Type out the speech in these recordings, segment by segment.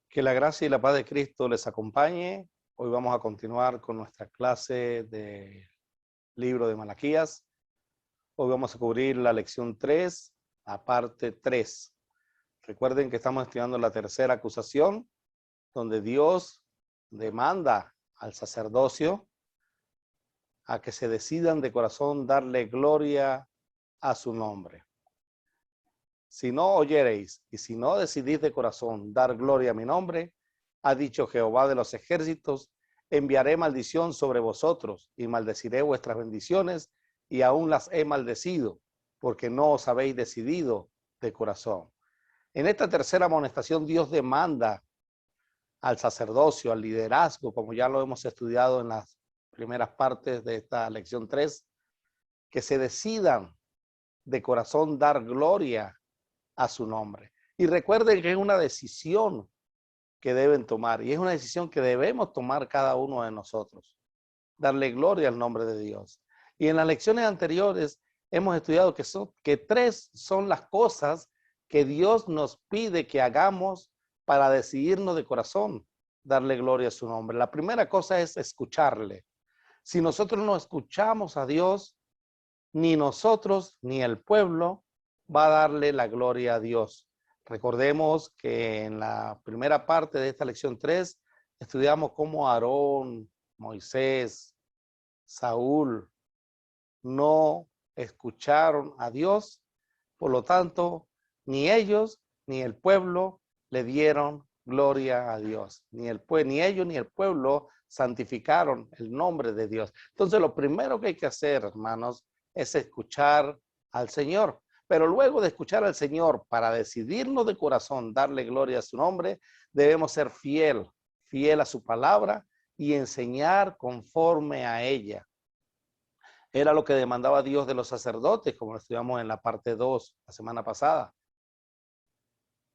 Que la gracia y la paz de Cristo les acompañe. Hoy vamos a continuar con nuestra clase del libro de Malaquías. Hoy vamos a cubrir la lección 3, la parte 3. Recuerden que estamos estudiando la tercera acusación, donde Dios demanda al sacerdocio a que se decidan de corazón darle gloria a su nombre. Si no oyereis y si no decidís de corazón dar gloria a mi nombre, ha dicho Jehová de los ejércitos, enviaré maldición sobre vosotros y maldeciré vuestras bendiciones y aún las he maldecido, porque no os habéis decidido de corazón. En esta tercera amonestación Dios demanda al sacerdocio, al liderazgo, como ya lo hemos estudiado en las primeras partes de esta lección 3, que se decidan de corazón dar gloria a su nombre. Y recuerden que es una decisión que deben tomar y es una decisión que debemos tomar cada uno de nosotros, darle gloria al nombre de Dios. Y en las lecciones anteriores hemos estudiado que tres son las cosas que Dios nos pide que hagamos para decidirnos de corazón, darle gloria a su nombre. La primera cosa es escucharle. Si nosotros no escuchamos a Dios, ni nosotros ni el pueblo va a darle la gloria a Dios. Recordemos que en la primera parte de esta lección 3 estudiamos cómo Aarón, Moisés, Saúl no escucharon a Dios, por lo tanto, ni ellos ni el pueblo le dieron gloria a Dios. Ni ellos ni el pueblo santificaron el nombre de Dios. Entonces, lo primero que hay que hacer, hermanos, es escuchar al Señor. Pero luego de escuchar al Señor, para decidirnos de corazón, darle gloria a su nombre, debemos ser fiel a su palabra y enseñar conforme a ella. Era lo que demandaba Dios de los sacerdotes, como lo estudiamos en la parte 2 la semana pasada.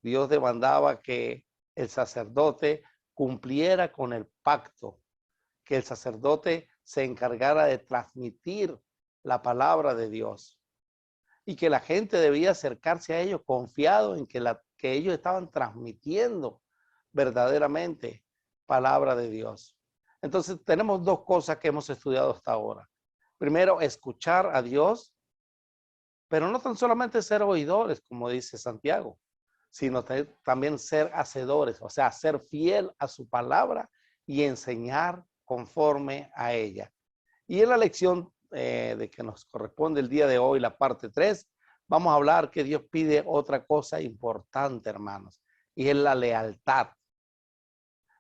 Dios demandaba que el sacerdote cumpliera con el pacto, que el sacerdote se encargara de transmitir la palabra de Dios y que la gente debía acercarse a ellos confiado en que ellos estaban transmitiendo verdaderamente palabra de Dios. Entonces tenemos dos cosas que hemos estudiado hasta ahora. Primero, escuchar a Dios, pero no tan solamente ser oidores, como dice Santiago, sino también ser hacedores, o sea, ser fiel a su palabra y enseñar conforme a ella. Y en la lección de que nos corresponde el día de hoy, la parte 3, vamos a hablar que Dios pide otra cosa importante, hermanos, y es la lealtad.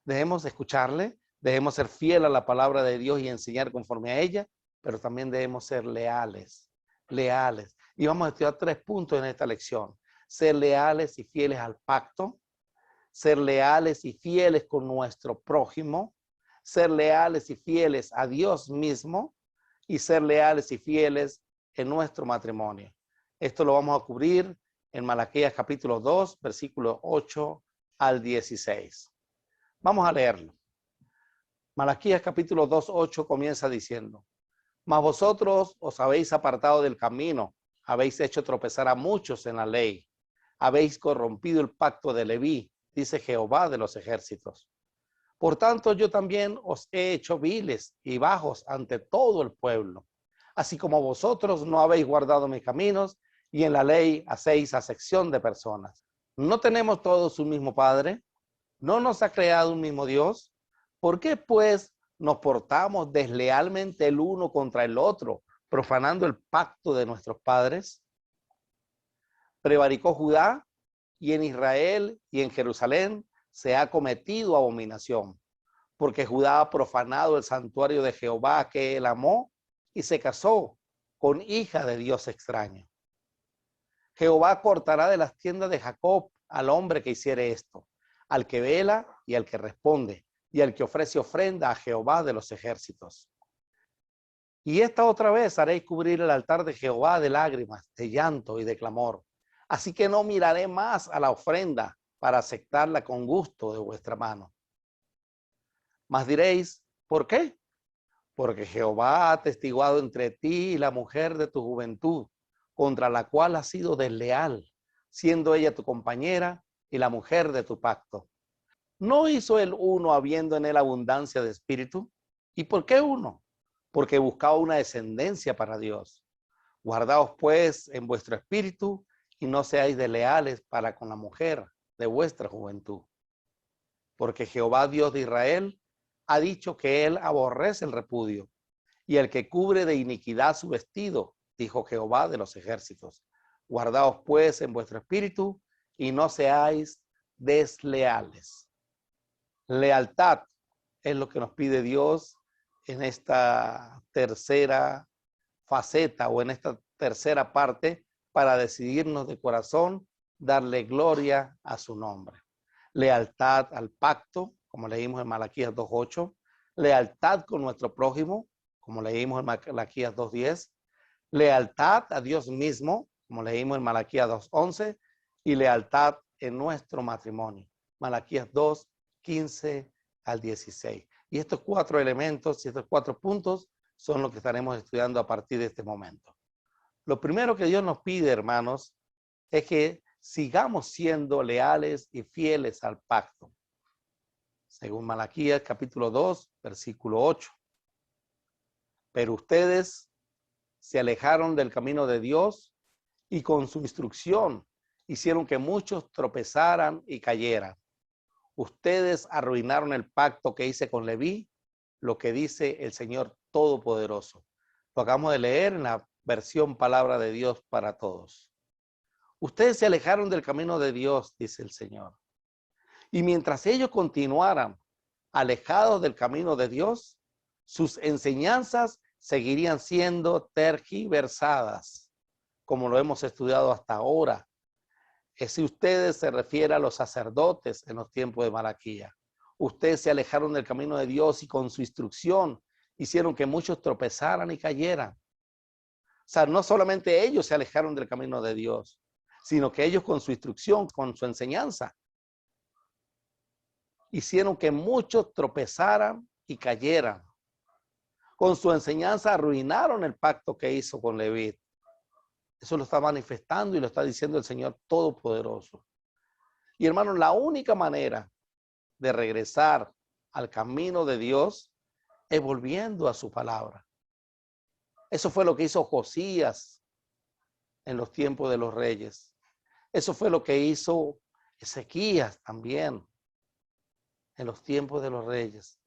Debemos escucharle, debemos ser fiel a la palabra de Dios y enseñar conforme a ella, pero también debemos ser leales. Y vamos a estudiar 3 puntos en esta lección. Ser leales y fieles al pacto, ser leales y fieles con nuestro prójimo, ser leales y fieles a Dios mismo y ser leales y fieles en nuestro matrimonio. Esto lo vamos a cubrir en Malaquías capítulo 2, versículos 8 al 16. Vamos a leerlo. Malaquías capítulo 2, 8 comienza diciendo: mas vosotros os habéis apartado del camino, habéis hecho tropezar a muchos en la ley, habéis corrompido el pacto de Leví, dice Jehová de los ejércitos. Por tanto, yo también os he hecho viles y bajos ante todo el pueblo, así como vosotros no habéis guardado mis caminos y en la ley hacéis acepción de personas. ¿No tenemos todos un mismo Padre? ¿No nos ha creado un mismo Dios? ¿Por qué, pues, nos portamos deslealmente el uno contra el otro, profanando el pacto de nuestros padres? Prevaricó Judá, y en Israel y en Jerusalén se ha cometido abominación, porque Judá ha profanado el santuario de Jehová que él amó y se casó con hija de Dios extraño. Jehová cortará de las tiendas de Jacob al hombre que hiciere esto, al que vela y al que responde, y al que ofrece ofrenda a Jehová de los ejércitos. Y esta otra vez haréis cubrir el altar de Jehová de lágrimas, de llanto y de clamor. Así que no miraré más a la ofrenda para aceptarla con gusto de vuestra mano. Mas diréis, ¿por qué? Porque Jehová ha atestiguado entre ti y la mujer de tu juventud, contra la cual has sido desleal, siendo ella tu compañera y la mujer de tu pacto. ¿No hizo él uno habiendo en él abundancia de espíritu? ¿Y por qué uno? Porque buscaba una descendencia para Dios. Guardaos pues en vuestro espíritu y no seáis desleales para con la mujer de vuestra juventud. Porque Jehová Dios de Israel ha dicho que él aborrece el repudio y el que cubre de iniquidad su vestido, dijo Jehová de los ejércitos. Guardaos pues en vuestro espíritu y no seáis desleales. Lealtad es lo que nos pide Dios en esta tercera faceta o en esta tercera parte para decidirnos de corazón darle gloria a su nombre. Lealtad al pacto, como leímos en Malaquías 2:8, lealtad con nuestro prójimo, como leímos en Malaquías 2:10, lealtad a Dios mismo, como leímos en Malaquías 2:11, y lealtad en nuestro matrimonio, Malaquías 2:15 al 16. Y estos 4 elementos y estos 4 puntos son los que estaremos estudiando a partir de este momento. Lo primero que Dios nos pide, hermanos, es que sigamos siendo leales y fieles al pacto. Según Malaquías capítulo 2, versículo 8. Pero ustedes se alejaron del camino de Dios y con su instrucción hicieron que muchos tropezaran y cayeran. Ustedes arruinaron el pacto que hice con Leví, lo que dice el Señor Todopoderoso. Lo acabamos de leer en la versión Palabra de Dios para Todos. Ustedes se alejaron del camino de Dios, dice el Señor. Y mientras ellos continuaran alejados del camino de Dios, sus enseñanzas seguirían siendo tergiversadas, como lo hemos estudiado hasta ahora. Si ustedes se refieren a los sacerdotes en los tiempos de Malaquías, ustedes se alejaron del camino de Dios y con su instrucción hicieron que muchos tropezaran y cayeran. O sea, no solamente ellos se alejaron del camino de Dios, sino que ellos con su instrucción, con su enseñanza, hicieron que muchos tropezaran y cayeran. Con su enseñanza arruinaron el pacto que hizo con Leví. Eso lo está manifestando y lo está diciendo el Señor Todopoderoso. Y hermanos, la única manera de regresar al camino de Dios es volviendo a su palabra. Eso fue lo que hizo Josías en los tiempos de los reyes. Eso fue lo que hizo Ezequías también en los tiempos de los reyes.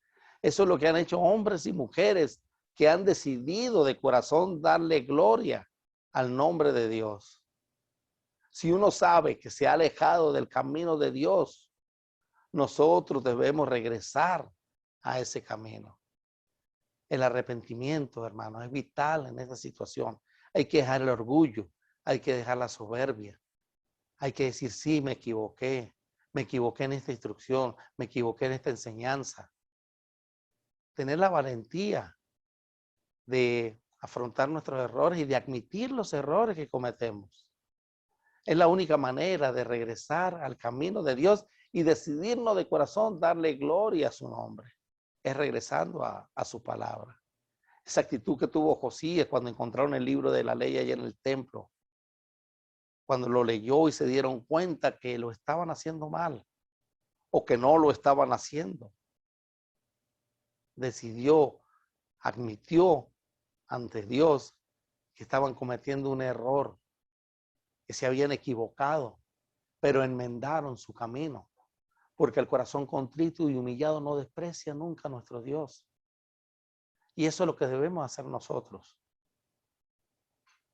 Eso es lo que han hecho hombres y mujeres que han decidido de corazón darle gloria al nombre de Dios. Si uno sabe que se ha alejado del camino de Dios, nosotros debemos regresar a ese camino. El arrepentimiento, hermano, es vital en esta situación. Hay que dejar el orgullo, hay que dejar la soberbia. Hay que decir, sí, me equivoqué en esta instrucción, me equivoqué en esta enseñanza. Tener la valentía de afrontar nuestros errores y de admitir los errores que cometemos. Es la única manera de regresar al camino de Dios y decidirnos de corazón darle gloria a su nombre. Es regresando a su palabra. Esa actitud que tuvo Josías cuando encontraron el libro de la ley allá en el templo. Cuando lo leyó y se dieron cuenta que lo estaban haciendo mal o que no lo estaban haciendo. Decidió, admitió ante Dios que estaban cometiendo un error, que se habían equivocado, pero enmendaron su camino, porque el corazón contrito y humillado no desprecia nunca a nuestro Dios. Y eso es lo que debemos hacer nosotros.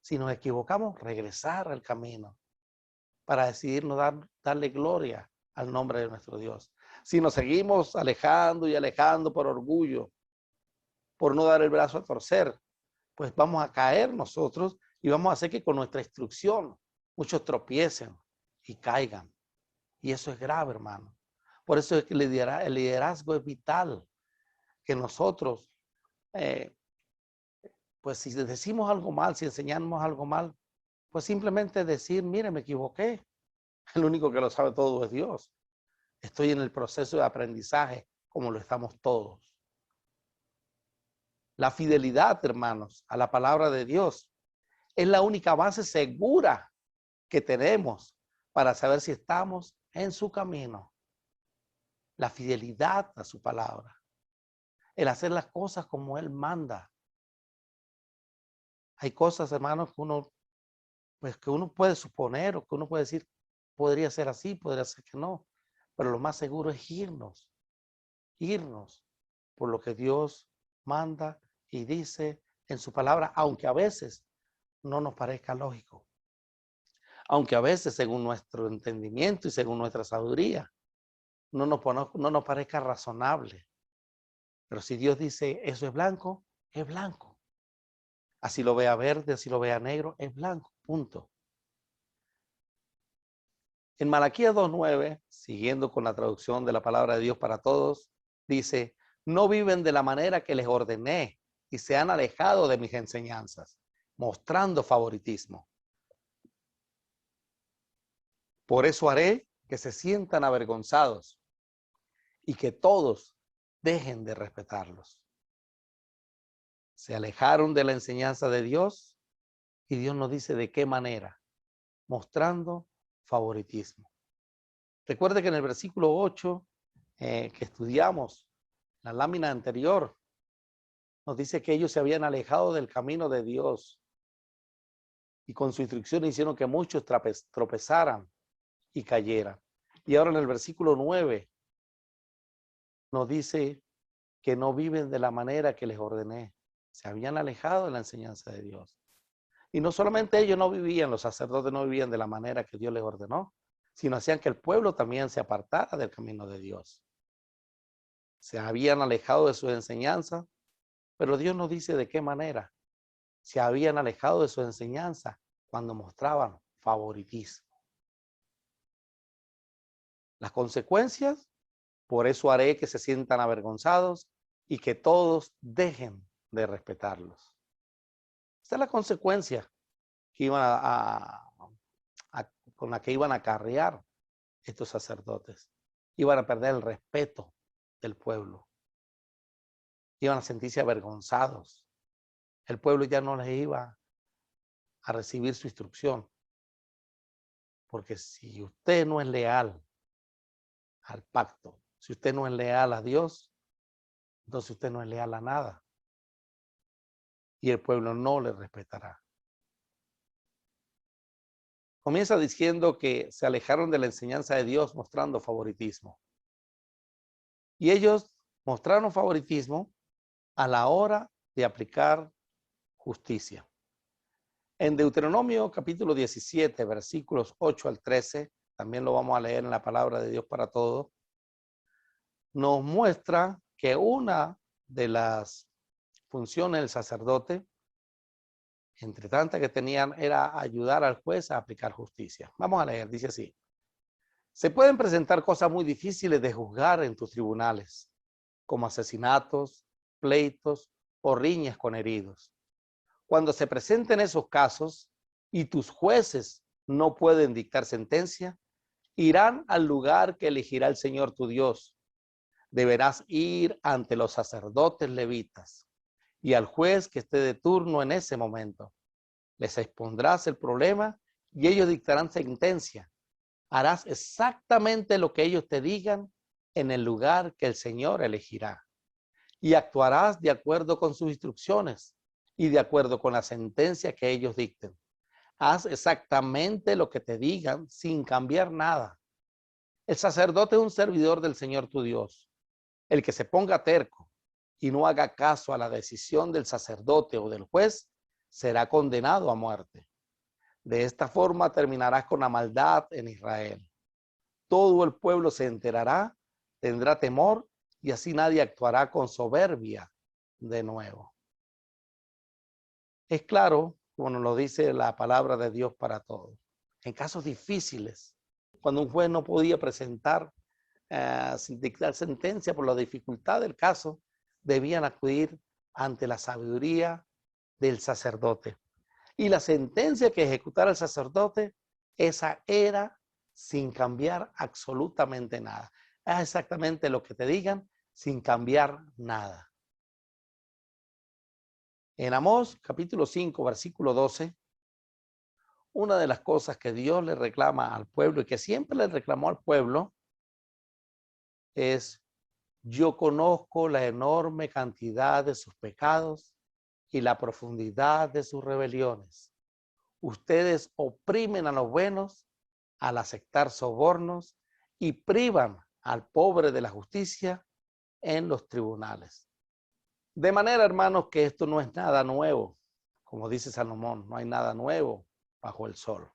Si nos equivocamos, regresar al camino para decidirnos darle gloria al nombre de nuestro Dios. Si nos seguimos alejando y alejando por orgullo, por no dar el brazo a torcer, pues vamos a caer nosotros y vamos a hacer que con nuestra instrucción muchos tropiecen y caigan. Y eso es grave, hermano. Por eso es que el liderazgo es vital. Que nosotros, pues si decimos algo mal, si enseñamos algo mal, pues simplemente decir, mire, me equivoqué. El único que lo sabe todo es Dios. Estoy en el proceso de aprendizaje, como lo estamos todos. La fidelidad, hermanos, a la palabra de Dios es la única base segura que tenemos para saber si estamos en su camino. la fidelidad a su palabra, el hacer las cosas como Él manda. Hay cosas, hermanos, que uno puede suponer o que uno puede decir, podría ser así, podría ser que no, pero lo más seguro es irnos por lo que Dios manda y dice en su palabra, aunque a veces no nos parezca lógico, aunque a veces según nuestro entendimiento y según nuestra sabiduría no nos parezca razonable. Pero si Dios dice eso es blanco, es blanco. Así lo vea verde, así lo vea negro, es blanco, punto. En Malaquías 2:9, siguiendo con la traducción de la palabra de Dios para todos, dice, no viven de la manera que les ordené y se han alejado de mis enseñanzas, mostrando favoritismo. Por eso haré que se sientan avergonzados y que todos dejen de respetarlos. Se alejaron de la enseñanza de Dios y Dios nos dice de qué manera, mostrando favoritismo. Recuerde que en el versículo 8 que estudiamos, la lámina anterior, nos dice que ellos se habían alejado del camino de Dios y con su instrucción hicieron que muchos tropezaran y cayeran. Y ahora en el versículo 9 nos dice que no viven de la manera que les ordené. Se habían alejado de la enseñanza de Dios. Y no solamente ellos no vivían, los sacerdotes no vivían de la manera que Dios les ordenó, sino hacían que el pueblo también se apartara del camino de Dios. Se habían alejado de su enseñanza, pero Dios nos dice de qué manera. Se habían alejado de su enseñanza cuando mostraban favoritismo. Las consecuencias, por eso haré que se sientan avergonzados y que todos dejen de respetarlos. Esta es la consecuencia que iban con la que iban a acarrear estos sacerdotes. Iban a perder el respeto del pueblo. Iban a sentirse avergonzados. El pueblo ya no les iba a recibir su instrucción. Porque si usted no es leal al pacto, si usted no es leal a Dios, entonces usted no es leal a nada. Y el pueblo no le respetará. Comienza diciendo que se alejaron de la enseñanza de Dios mostrando favoritismo. Y ellos mostraron favoritismo a la hora de aplicar justicia. En Deuteronomio capítulo 17, versículos 8 al 13, también lo vamos a leer en la palabra de Dios para todos, nos muestra que una de las funciones del sacerdote, entre tantas que tenían, era ayudar al juez a aplicar justicia. Vamos a leer, dice así. Se pueden presentar cosas muy difíciles de juzgar en tus tribunales, como asesinatos, pleitos o riñas con heridos. Cuando se presenten esos casos y tus jueces no pueden dictar sentencia, irán al lugar que elegirá el Señor tu Dios. Deberás ir ante los sacerdotes levitas y al juez que esté de turno en ese momento. Les expondrás el problema y ellos dictarán sentencia. Harás exactamente lo que ellos te digan en el lugar que el Señor elegirá. Y actuarás de acuerdo con sus instrucciones y de acuerdo con la sentencia que ellos dicten. Haz exactamente lo que te digan sin cambiar nada. El sacerdote es un servidor del Señor tu Dios. El que se ponga terco y no haga caso a la decisión del sacerdote o del juez, será condenado a muerte. De esta forma terminarás con la maldad en Israel. Todo el pueblo se enterará, tendrá temor y así nadie actuará con soberbia de nuevo. Es claro, como nos lo dice la palabra de Dios para todos. En casos difíciles, cuando un juez no podía presentar sin dictar sentencia por la dificultad del caso, debían acudir ante la sabiduría del sacerdote. Y la sentencia que ejecutara el sacerdote, esa era sin cambiar absolutamente nada. Es exactamente lo que te digan sin cambiar nada. En Amós capítulo 5, versículo 12, una de las cosas que Dios le reclama al pueblo y que siempre le reclamó al pueblo es: yo conozco la enorme cantidad de sus pecados y la profundidad de sus rebeliones. Ustedes oprimen a los buenos al aceptar sobornos y privan al pobre de la justicia en los tribunales. De manera, hermanos, que esto no es nada nuevo. Como dice Salomón, no hay nada nuevo bajo el sol.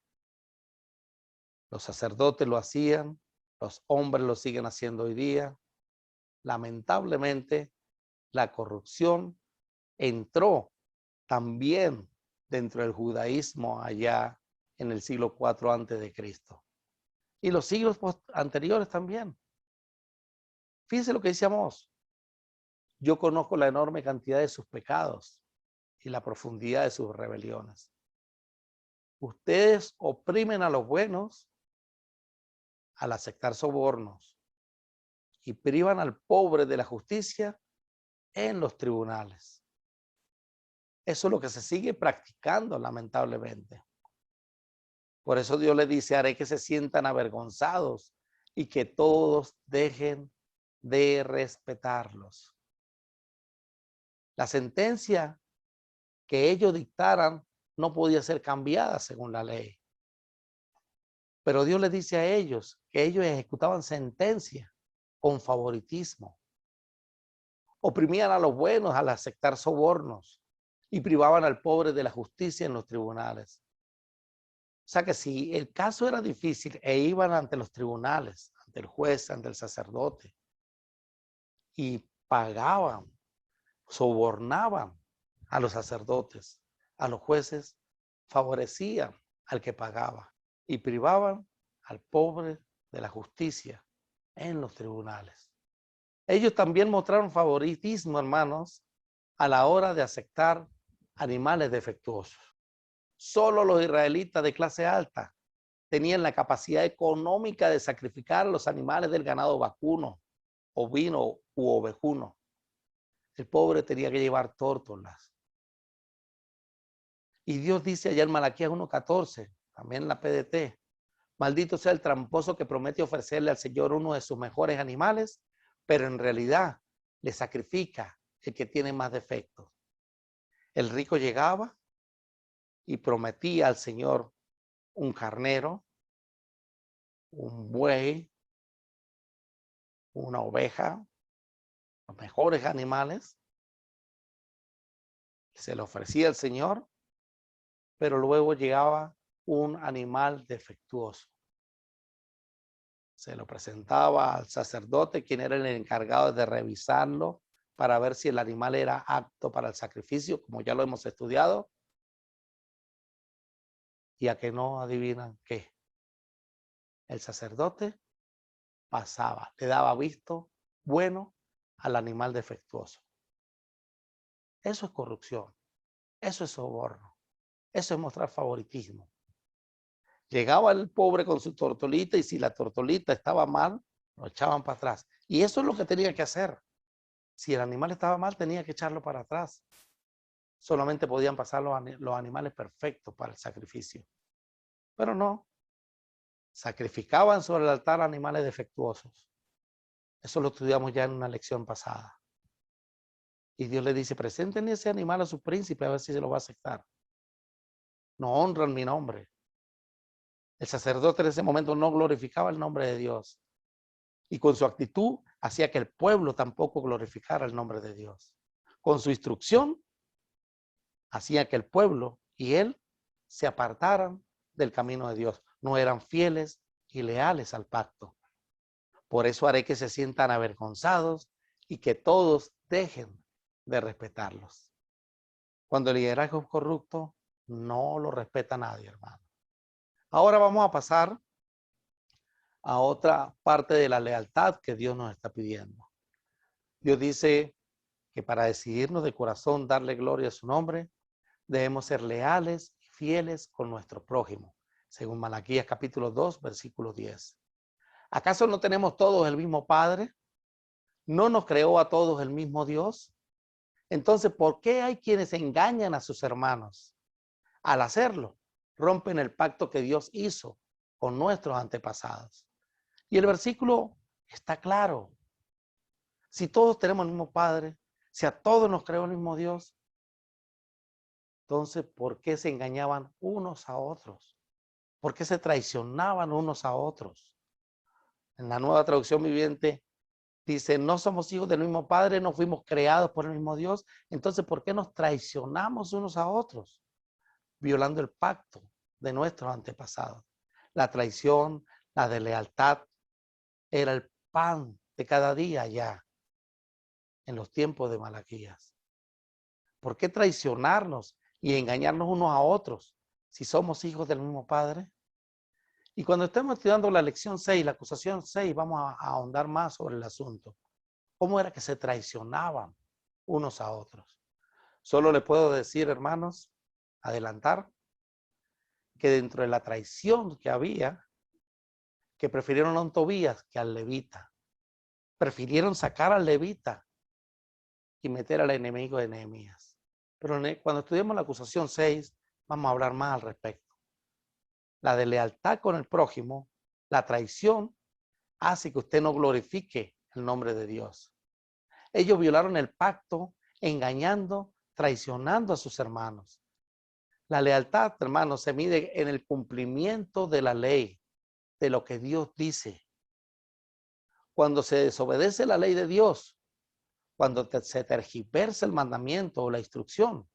Los sacerdotes lo hacían, los hombres lo siguen haciendo hoy día. Lamentablemente, la corrupción entró también dentro del judaísmo allá en el siglo IV antes de Cristo. Y los siglos anteriores también. Fíjense lo que dice Amós: yo conozco la enorme cantidad de sus pecados y la profundidad de sus rebeliones. Ustedes oprimen a los buenos al aceptar sobornos y privan al pobre de la justicia en los tribunales. Eso es lo que se sigue practicando, lamentablemente. Por eso Dios le dice: haré que se sientan avergonzados y que todos dejen de respetarlos. La sentencia que ellos dictaran no podía ser cambiada según la ley. Pero Dios les dice a ellos que ellos ejecutaban sentencia con favoritismo. Oprimían a los buenos al aceptar sobornos y privaban al pobre de la justicia en los tribunales. O sea que si el caso era difícil e iban ante los tribunales, ante el juez, ante el sacerdote, y pagaban, sobornaban a los sacerdotes, a los jueces, favorecían al que pagaba y privaban al pobre de la justicia en los tribunales. Ellos también mostraron favoritismo, hermanos, a la hora de aceptar animales defectuosos. Solo los israelitas de clase alta tenían la capacidad económica de sacrificar a los animales del ganado vacuno, ovino u ovejuno. El pobre tenía que llevar tórtolas. Y Dios dice allá en Malaquías 1:14, también en la PDT: maldito sea el tramposo que promete ofrecerle al Señor uno de sus mejores animales, pero en realidad le sacrifica el que tiene más defectos. El rico llegaba y prometía al Señor un carnero, un buey, una oveja, los mejores animales. Se le ofrecía al Señor, pero luego llegaba un animal defectuoso. Se lo presentaba al sacerdote, quien era el encargado de revisarlo para ver si el animal era apto para el sacrificio, como ya lo hemos estudiado. Y a que no adivinan qué. El sacerdote pasaba, le daba visto bueno al animal defectuoso. Eso es corrupción, eso es soborno, eso es mostrar favoritismo. Llegaba el pobre con su tortolita y si la tortolita estaba mal, lo echaban para atrás. Y eso es lo que tenía que hacer. Si el animal estaba mal, tenía que echarlo para atrás. Solamente podían pasar los animales perfectos para el sacrificio. Pero no. Sacrificaban sobre el altar animales defectuosos. Eso lo estudiamos ya en una lección pasada. Y Dios le dice: presenten ese animal a su príncipe a ver si se lo va a aceptar. No honran mi nombre. El sacerdote en ese momento no glorificaba el nombre de Dios. Y con su actitud hacía que el pueblo tampoco glorificara el nombre de Dios. Con su instrucción hacía que el pueblo y él se apartaran del camino de Dios. No eran fieles y leales al pacto. Por eso haré que se sientan avergonzados y que todos dejen de respetarlos. Cuando el liderazgo es corrupto, no lo respeta nadie, hermano. Ahora vamos a pasar a otra parte de la lealtad que Dios nos está pidiendo. Dios dice que para decidirnos de corazón darle gloria a su nombre, debemos ser leales y fieles con nuestro prójimo, según Malaquías capítulo 2, versículo 10. ¿Acaso no tenemos todos el mismo Padre? ¿No nos creó a todos el mismo Dios? Entonces, ¿por qué hay quienes engañan a sus hermanos? Al hacerlo, rompen el pacto que Dios hizo con nuestros antepasados. Y el versículo está claro. Si todos tenemos el mismo Padre, si a todos nos creó el mismo Dios, entonces, ¿por qué se engañaban unos a otros? ¿Por qué se traicionaban unos a otros? En la Nueva Traducción Viviente dice, no somos hijos del mismo Padre, no fuimos creados por el mismo Dios. Entonces, ¿por qué nos traicionamos unos a otros? Violando el pacto de nuestros antepasados. La traición, la deslealtad, era el pan de cada día ya en los tiempos de Malaquías. ¿Por qué traicionarnos y engañarnos unos a otros si somos hijos del mismo Padre? Y cuando estemos estudiando la lección 6, la acusación 6, vamos a ahondar más sobre el asunto. ¿Cómo era que se traicionaban unos a otros? Solo le puedo decir, hermanos, adelantar, que dentro de la traición que había, que prefirieron a un Tobías que al levita. Prefirieron sacar al levita y meter al enemigo de Nehemías. Pero cuando estudiemos la acusación 6, vamos a hablar más al respecto. La deslealtad con el prójimo, la traición, hace que usted no glorifique el nombre de Dios. Ellos violaron el pacto, engañando, traicionando a sus hermanos. La lealtad, hermanos, se mide en el cumplimiento de la ley, de lo que Dios dice. Cuando se desobedece la ley de Dios, cuando se tergiversa el mandamiento o la instrucción,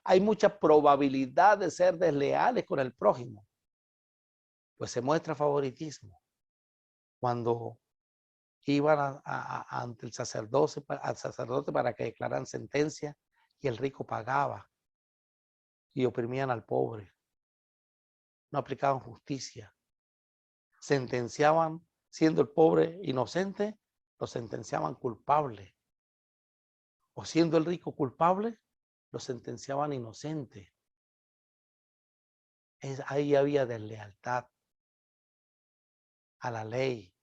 hay mucha probabilidad de ser desleales con el prójimo, pues se muestra favoritismo. Cuando iban ante el sacerdote para que declararan sentencia y el rico pagaba y oprimían al pobre, no aplicaban justicia, sentenciaban, siendo el pobre inocente, lo sentenciaban culpable, o siendo el rico culpable, lo sentenciaban inocente. Ahí había deslealtad a la ley,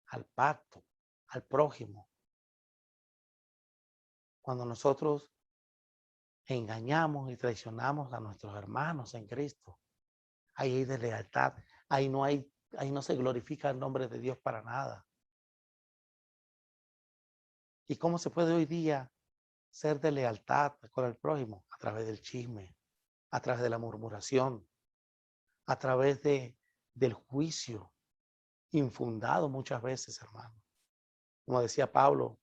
al pacto, al prójimo. Cuando nosotros engañamos y traicionamos a nuestros hermanos en Cristo, ahí hay deslealtad, ahí no se glorifica el nombre de Dios para nada. ¿Y cómo se puede hoy día ser de lealtad con el prójimo? A través del chisme, a través de la murmuración, a través del juicio infundado muchas veces, hermano. Como decía Pablo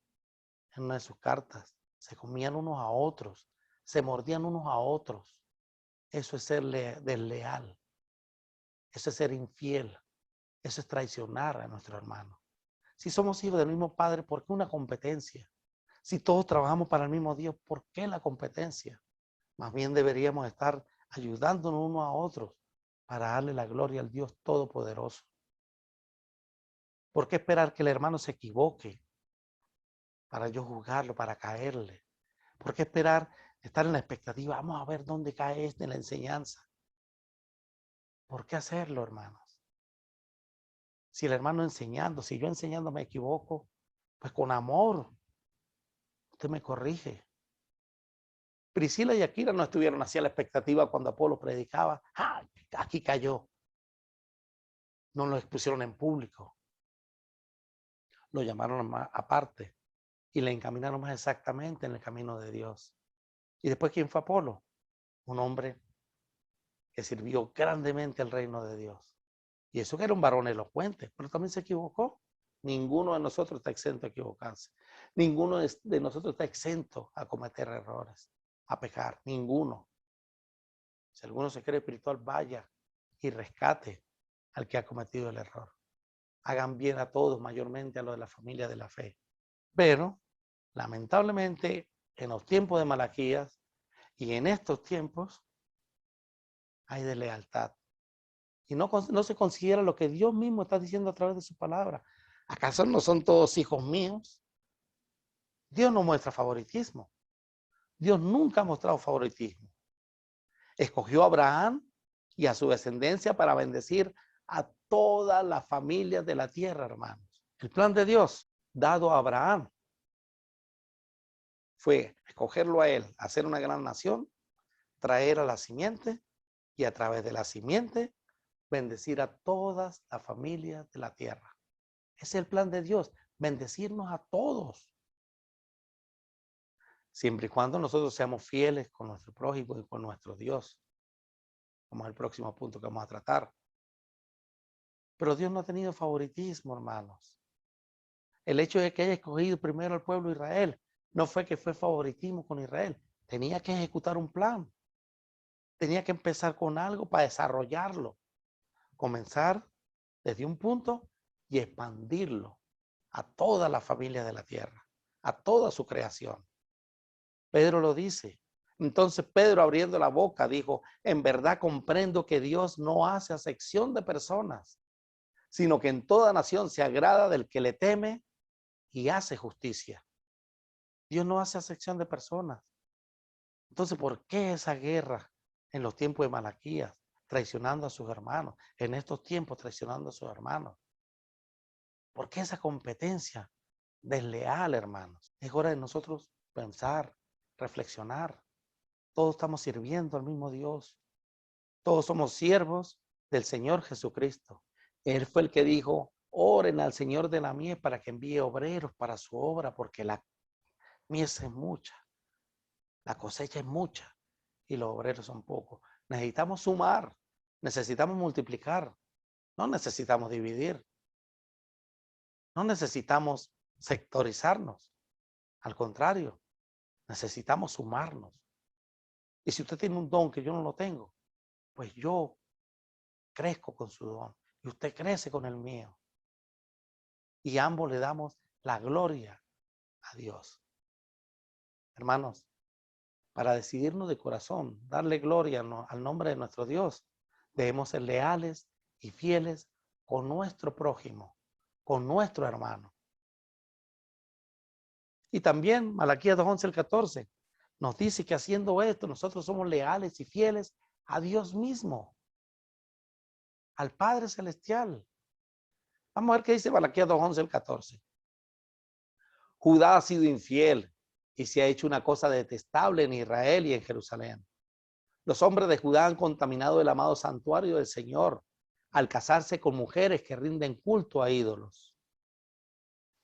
en una de sus cartas, se comían unos a otros, se mordían unos a otros. Eso es ser desleal, eso es ser infiel, eso es traicionar a nuestro hermano. Si somos hijos del mismo Padre, ¿por qué una competencia? Si todos trabajamos para el mismo Dios, ¿por qué la competencia? Más bien deberíamos estar ayudándonos unos a otros para darle la gloria al Dios Todopoderoso. ¿Por qué esperar que el hermano se equivoque para yo juzgarlo, para caerle? ¿Por qué esperar estar en la expectativa? Vamos a ver dónde cae este en la enseñanza. ¿Por qué hacerlo, hermanos? Si el hermano enseñando, si yo enseñando me equivoco, pues con amor, usted me corrige. Priscila y Aquila no estuvieron así a la expectativa cuando Apolo predicaba. ¡Ah! Aquí cayó. No lo expusieron en público. Lo llamaron aparte y le encaminaron más exactamente en el camino de Dios. ¿Y después quién fue Apolo? Un hombre que sirvió grandemente al reino de Dios. Y eso que era un varón elocuente, pero también se equivocó. Ninguno de nosotros está exento a equivocarse. Ninguno de nosotros está exento a cometer errores, a pecar. Ninguno. Si alguno se cree espiritual, vaya y rescate al que ha cometido el error. Hagan bien a todos, mayormente a los de la familia de la fe. Pero, lamentablemente, en los tiempos de Malaquías y en estos tiempos, hay deslealtad. Y no se considera lo que Dios mismo está diciendo a través de su palabra. ¿Acaso no son todos hijos míos? Dios no muestra favoritismo. Dios nunca ha mostrado favoritismo. Escogió a Abraham y a su descendencia para bendecir a todas las familias de la tierra, hermanos. El plan de Dios dado a Abraham fue escogerlo a él, hacer una gran nación, traer a la simiente y a través de la simiente bendecir a todas las familias de la tierra. Ese es el plan de Dios, bendecirnos a todos. siempre y cuando nosotros seamos fieles con nuestro prójimo y con nuestro Dios. Como es el próximo punto que vamos a tratar. Pero Dios no ha tenido favoritismo, hermanos. El hecho de que haya escogido primero al pueblo de Israel no fue que fue favoritismo con Israel. Tenía que ejecutar un plan. Tenía que empezar con algo para desarrollarlo. Comenzar desde un punto y expandirlo a toda la familia de la tierra, a toda su creación. Pedro lo dice. Entonces Pedro, abriendo la boca, dijo: en verdad comprendo que Dios no hace acepción de personas, sino que en toda nación se agrada del que le teme y hace justicia. Dios no hace acepción de personas. Entonces, ¿por qué esa guerra en los tiempos de Malaquías, traicionando a sus hermanos? En estos tiempos, traicionando a sus hermanos. ¿Por qué esa competencia desleal, hermanos? Es hora de nosotros pensar, reflexionar. Todos estamos sirviendo al mismo Dios. Todos somos siervos del Señor Jesucristo. Él fue el que dijo: oren al Señor de la mies para que envíe obreros para su obra, porque la mies es mucha, la cosecha es mucha y los obreros son pocos. Necesitamos sumar, necesitamos multiplicar, no necesitamos dividir, no necesitamos sectorizarnos. Al contrario, necesitamos sumarnos. Y si usted tiene un don que yo no lo tengo, pues yo crezco con su don y usted crece con el mío. Y ambos le damos la gloria a Dios. Hermanos, para decidirnos de corazón, darle gloria al nombre de nuestro Dios, debemos ser leales y fieles con nuestro prójimo, con nuestro hermano. Y también Malaquías 2:11 al 14 nos dice que haciendo esto nosotros somos leales y fieles a Dios mismo, al Padre Celestial. Vamos a ver qué dice Malaquías 2:11 al 14. Judá ha sido infiel y se ha hecho una cosa detestable en Israel y en Jerusalén. Los hombres de Judá han contaminado el amado santuario del Señor al casarse con mujeres que rinden culto a ídolos.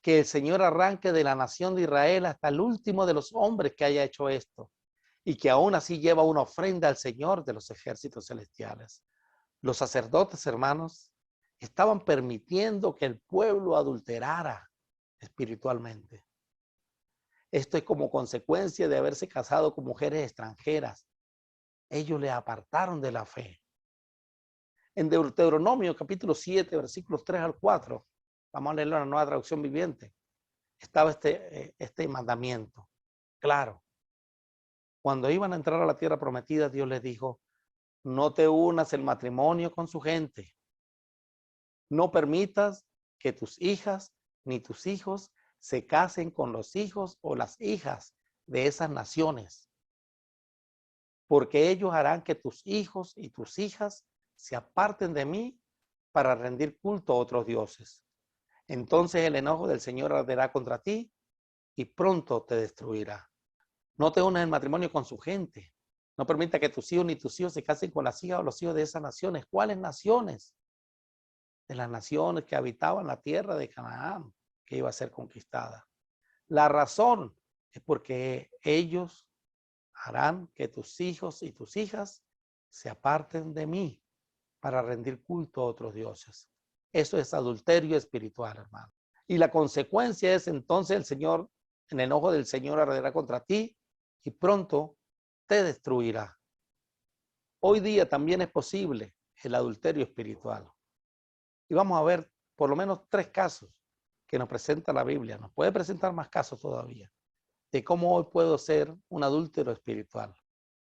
Que el Señor arranque de la nación de Israel hasta el último de los hombres que haya hecho esto, y que aún así lleva una ofrenda al Señor de los ejércitos celestiales. Los sacerdotes, hermanos, estaban permitiendo que el pueblo adulterara espiritualmente. Esto es como consecuencia de haberse casado con mujeres extranjeras. Ellos le apartaron de la fe. En Deuteronomio capítulo 7, versículos 3 al 4, vamos a leerlo en la Nueva Traducción Viviente, estaba este mandamiento. Claro, cuando iban a entrar a la tierra prometida, Dios les dijo: no te unas el matrimonio con su gente. No permitas que tus hijas ni tus hijos se casen con los hijos o las hijas de esas naciones, porque ellos harán que tus hijos y tus hijas se aparten de mí para rendir culto a otros dioses. Entonces el enojo del Señor arderá contra ti y pronto te destruirá. No te unas en matrimonio con su gente. No permita que tus hijos ni tus hijos se casen con las hijas o los hijos de esas naciones. ¿Cuáles naciones? De las naciones que habitaban la tierra de Canaán, que iba a ser conquistada. La razón es porque ellos harán que tus hijos y tus hijas se aparten de mí para rendir culto a otros dioses. Eso es adulterio espiritual, hermano. Y la consecuencia es entonces el Señor, en el enojo del Señor arderá contra ti y pronto te destruirá. Hoy día también es posible el adulterio espiritual. Y vamos a ver por lo menos 3 casos que nos presenta la Biblia. Nos puede presentar más casos todavía de cómo hoy puedo ser un adúltero espiritual.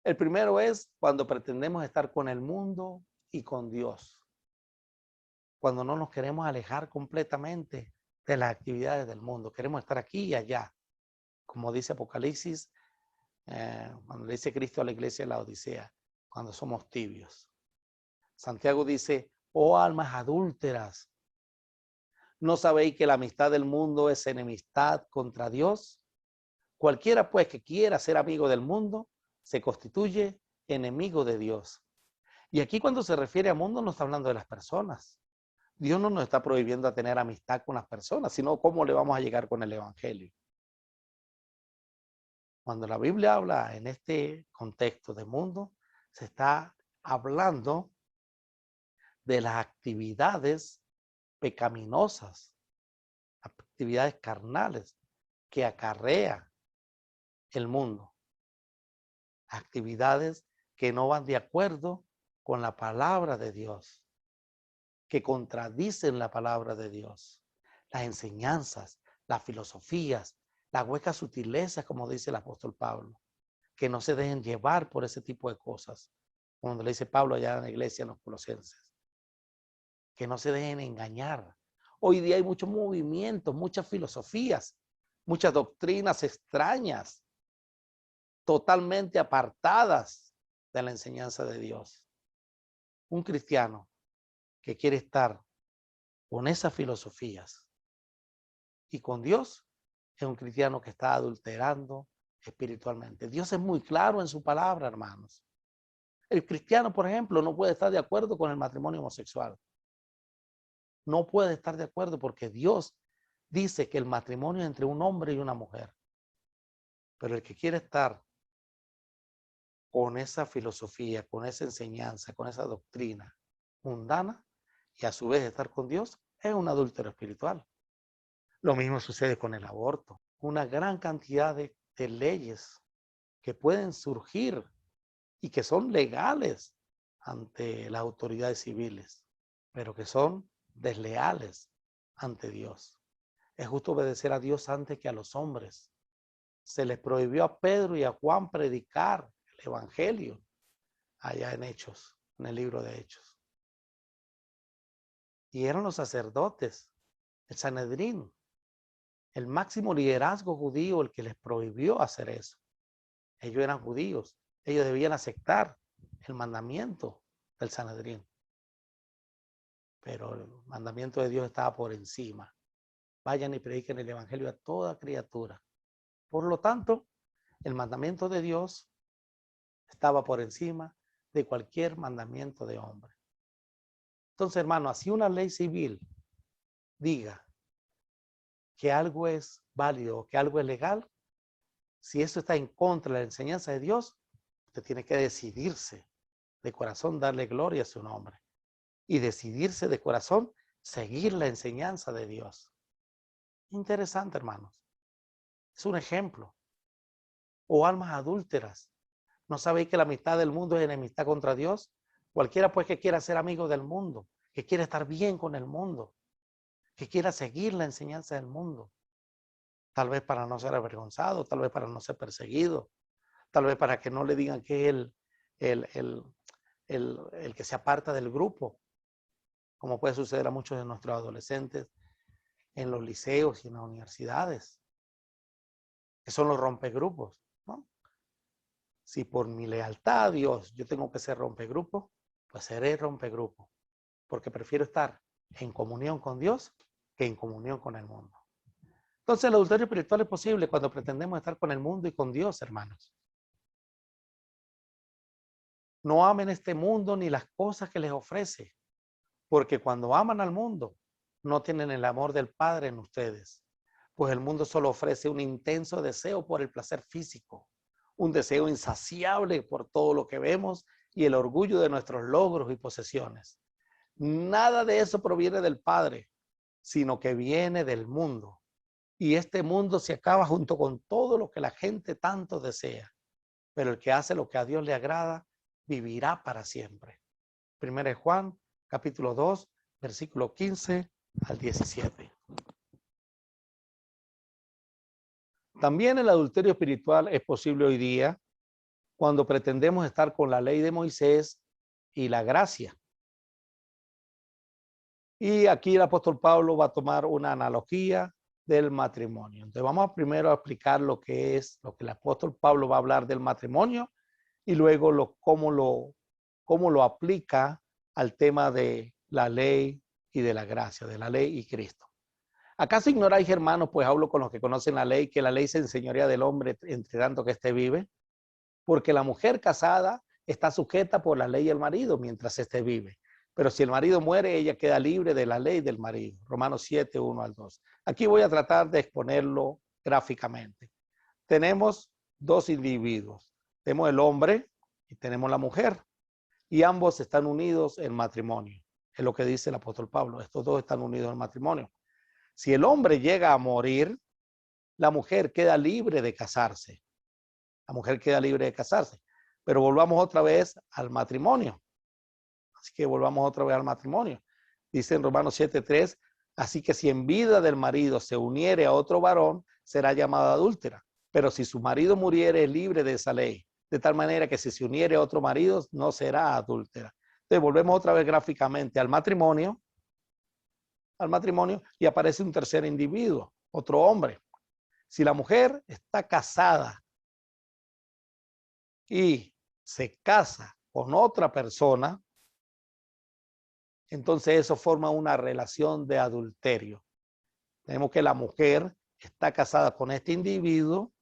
El primero es cuando pretendemos estar con el mundo y con Dios. Cuando no nos queremos alejar completamente de las actividades del mundo. Queremos estar aquí y allá. Como dice Apocalipsis, cuando le dice Cristo a la iglesia de la Odisea, cuando somos tibios. Santiago dice: oh almas adúlteras, ¿no sabéis que la amistad del mundo es enemistad contra Dios? Cualquiera pues que quiera ser amigo del mundo se constituye enemigo de Dios. Y aquí cuando se refiere a mundo no está hablando de las personas. Dios no nos está prohibiendo a tener amistad con las personas, sino cómo le vamos a llegar con el evangelio. Cuando la Biblia habla en este contexto de mundo, se está hablando de las actividades pecaminosas, actividades carnales que acarrea el mundo, actividades que no van de acuerdo con la palabra de Dios, que contradicen la palabra de Dios, las enseñanzas, las filosofías, las huecas sutilezas, como dice el apóstol Pablo, que no se dejen llevar por ese tipo de cosas, como le dice Pablo allá en la iglesia en los Colosenses, que no se dejen engañar. Hoy día hay muchos movimientos, muchas filosofías, muchas doctrinas extrañas, totalmente apartadas de la enseñanza de Dios. Un cristiano que quiere estar con esas filosofías y con Dios es un cristiano que está adulterando espiritualmente. Dios es muy claro en su palabra, hermanos. El cristiano, por ejemplo, no puede estar de acuerdo con el matrimonio homosexual. No puede estar de acuerdo porque Dios dice que el matrimonio es entre un hombre y una mujer. Pero el que quiere estar con esa filosofía, con esa enseñanza, con esa doctrina mundana y a su vez estar con Dios, es un adúltero espiritual. Lo mismo sucede con el aborto. Una gran cantidad de leyes que pueden surgir y que son legales ante las autoridades civiles, pero que son desleales ante Dios. Es justo obedecer a Dios antes que a los hombres. Se les prohibió a Pedro y a Juan predicar el evangelio allá en Hechos, en el libro de Hechos. Y eran los sacerdotes, el Sanedrín, el máximo liderazgo judío el que les prohibió hacer eso. Ellos eran judíos, ellos debían aceptar el mandamiento del Sanedrín. Pero el mandamiento de Dios estaba por encima. Vayan y prediquen el evangelio a toda criatura. Por lo tanto, el mandamiento de Dios estaba por encima de cualquier mandamiento de hombre. Entonces, hermano, así una ley civil diga que algo es válido, que algo es legal, si eso está en contra de la enseñanza de Dios, usted tiene que decidirse de corazón darle gloria a su nombre y decidirse de corazón seguir la enseñanza de Dios. Interesante, hermanos. Es un ejemplo. O almas adúlteras. ¿No sabéis que la amistad del mundo es enemistad contra Dios? Cualquiera pues que quiera ser amigo del mundo, que quiera estar bien con el mundo, que quiera seguir la enseñanza del mundo, tal vez para no ser avergonzado, tal vez para no ser perseguido, tal vez para que no le digan que es el que se aparta del grupo, como puede suceder a muchos de nuestros adolescentes en los liceos y en las universidades, que son los rompegrupos, ¿no? Si por mi lealtad a Dios yo tengo que ser rompegrupo, pues seré rompegrupo, porque prefiero estar en comunión con Dios que en comunión con el mundo. Entonces el adulterio espiritual es posible cuando pretendemos estar con el mundo y con Dios, hermanos. No amen este mundo ni las cosas que les ofrece, porque cuando aman al mundo, no tienen el amor del Padre en ustedes, pues el mundo solo ofrece un intenso deseo por el placer físico, un deseo insaciable por todo lo que vemos y el orgullo de nuestros logros y posesiones. Nada de eso proviene del Padre, sino que viene del mundo. Y este mundo se acaba junto con todo lo que la gente tanto desea. Pero el que hace lo que a Dios le agrada, vivirá para siempre. 1 Juan, capítulo 2, versículo 15 al 17. También el adulterio espiritual es posible hoy día cuando pretendemos estar con la ley de Moisés y la gracia. Y aquí el apóstol Pablo va a tomar una analogía del matrimonio. Entonces vamos primero a explicar lo que es, lo que el apóstol Pablo va a hablar del matrimonio y luego cómo lo aplica al tema de la ley y de la gracia, de la ley y Cristo. ¿Acaso ignoráis, hermanos, pues hablo con los que conocen la ley, que la ley se enseñorea del hombre entre tanto que éste vive? Porque la mujer casada está sujeta por la ley al marido mientras éste vive. Pero si el marido muere, ella queda libre de la ley del marido. Romanos 7, 1 al 2. Aquí voy a tratar de exponerlo gráficamente. Tenemos dos individuos. Tenemos el hombre y tenemos la mujer. Y ambos están unidos en matrimonio. Es lo que dice el apóstol Pablo. Estos dos están unidos en matrimonio. Si el hombre llega a morir, la mujer queda libre de casarse. La mujer queda libre de casarse. Pero volvamos otra vez al matrimonio. Así que volvamos otra vez al matrimonio. Dice en Romanos 7:3, así que si en vida del marido se uniere a otro varón, será llamada adúltera. Pero si su marido muriere, es libre de esa ley. De tal manera que si se uniere a otro marido, no será adúltera. Entonces volvemos otra vez gráficamente al matrimonio y aparece un tercer individuo, otro hombre. Si la mujer está casada y se casa con otra persona, entonces eso forma una relación de adulterio. Tenemos que la mujer está casada con este individuo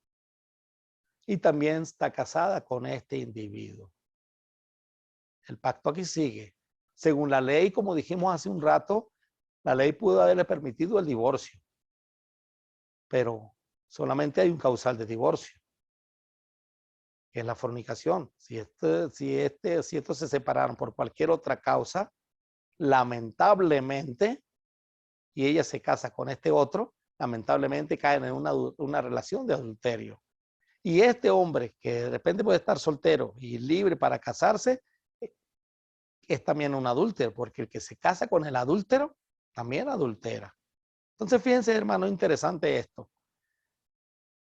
y también está casada con este individuo. El pacto aquí sigue. Según la ley, como dijimos hace un rato, la ley pudo haberle permitido el divorcio, pero solamente hay un causal de divorcio, que es la fornicación. Si estos se separaron por cualquier otra causa, lamentablemente, y ella se casa con este otro, lamentablemente caen en una relación de adulterio. Y este hombre que de repente puede estar soltero y libre para casarse, es también un adúltero, porque el que se casa con el adúltero también adultera. Entonces, fíjense, hermano, interesante esto.